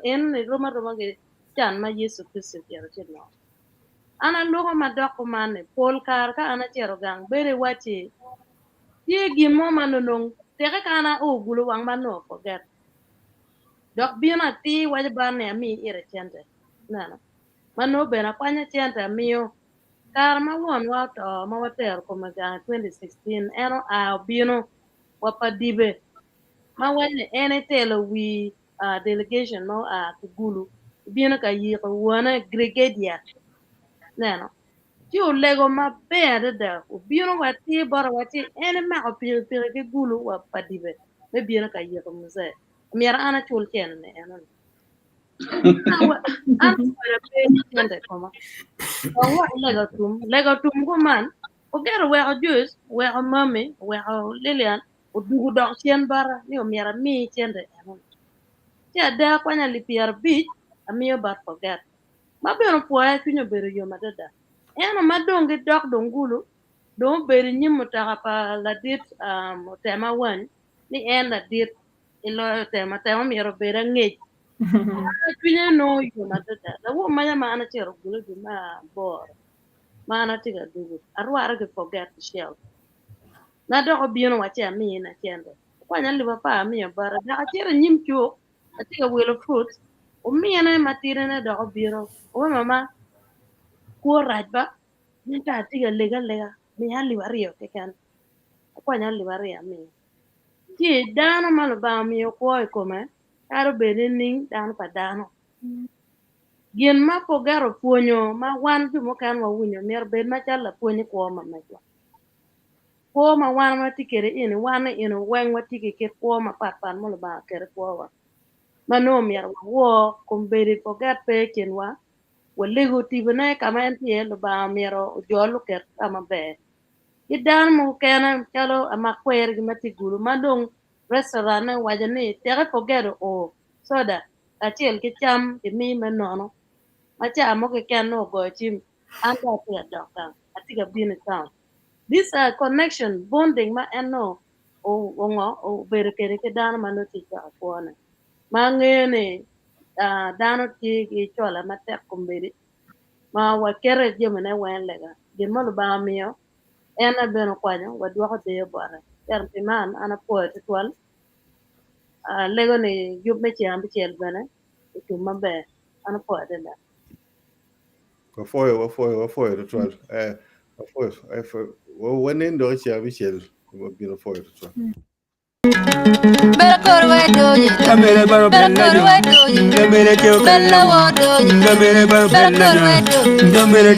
en ne roma ke chan ma Yesu Kristo chero chelo ana lugo ma doko mane pol kar ka ana chero gang bere wache tie gimo manonong teke kana o gulu wang mano forget dok bina ti waje bane mi ire chente nana mano bena kwanya chente miyo kar ma won wa to ma water ko maga 2016 eno a bino wapadibe ma wane ene telo wi delegation no a gulu bino ka yi ko wona brigadier nana ti o lego ma bere da o bino wati bora wati ene ma o pire ke gulu wapadibe me bino ka yi ko muse miara ana chul chen ne eno ana wala pe chende koma wa lega tum ko man o gero we o jus we o mami we o lilian o dugu dok chen bara ni o miara mi chende eno ya da kwanya lipiar bi amiyo bar forget ma beno poe kunyo bero yo madada eno madonge dok dongulu don beri nyimu taka pa la dit tema wan ni en la dit ilo tema miero bera ngej kunyo no yo madada la wo maya ma ana chero gulu bi ma bor ma ana tiga dugu arwara ke forget to shell na doko bino wache ami na chende kwanya liba pa ami bara da chero nyim chuo atiga welo fruit o mi ene matire ne doko biro o mama ko rajba ni ta tiga lega mi hali wario ke kan kwanya li wario mi ti dano malo ba mi ko ko me aro bede ning dano pa dano gien ma po garo puonyo ma wan ju mo kan wa wunyo mer bed ma chala puonyo ko ma ma ko ma wan ma tikere ini wan ini wen wa tike ko ma pan mo ba kere ko wa mano mer wo kumberi po gat pe kenwa waligo tibne kama entie lo ba mero jolo ker kama be idan mo kana chalo ama kwer gi mati guru madong restaurant na wajane tere po gero o soda achiel ke cham ke mi menono macha mo ke kan no go chim anda te doka atiga bin town this connection bonding ma eno o ngo o bere kere ke dan mano ti ka kona mangene dano ti gi chola matek kumbiri ma wa kere jemene wen lega gimol ba miyo ena beno kwanyo wa dwoko de bora ter piman ana poet twal lego ni yub me chiambi chel bene itum maber ana poet da wa foyo to twal wa foyo wenen do chia bichel mo bino foyo to twal Kamere baro bella jo, kamere kyo kalla wo, kamere baro bella jo, kamere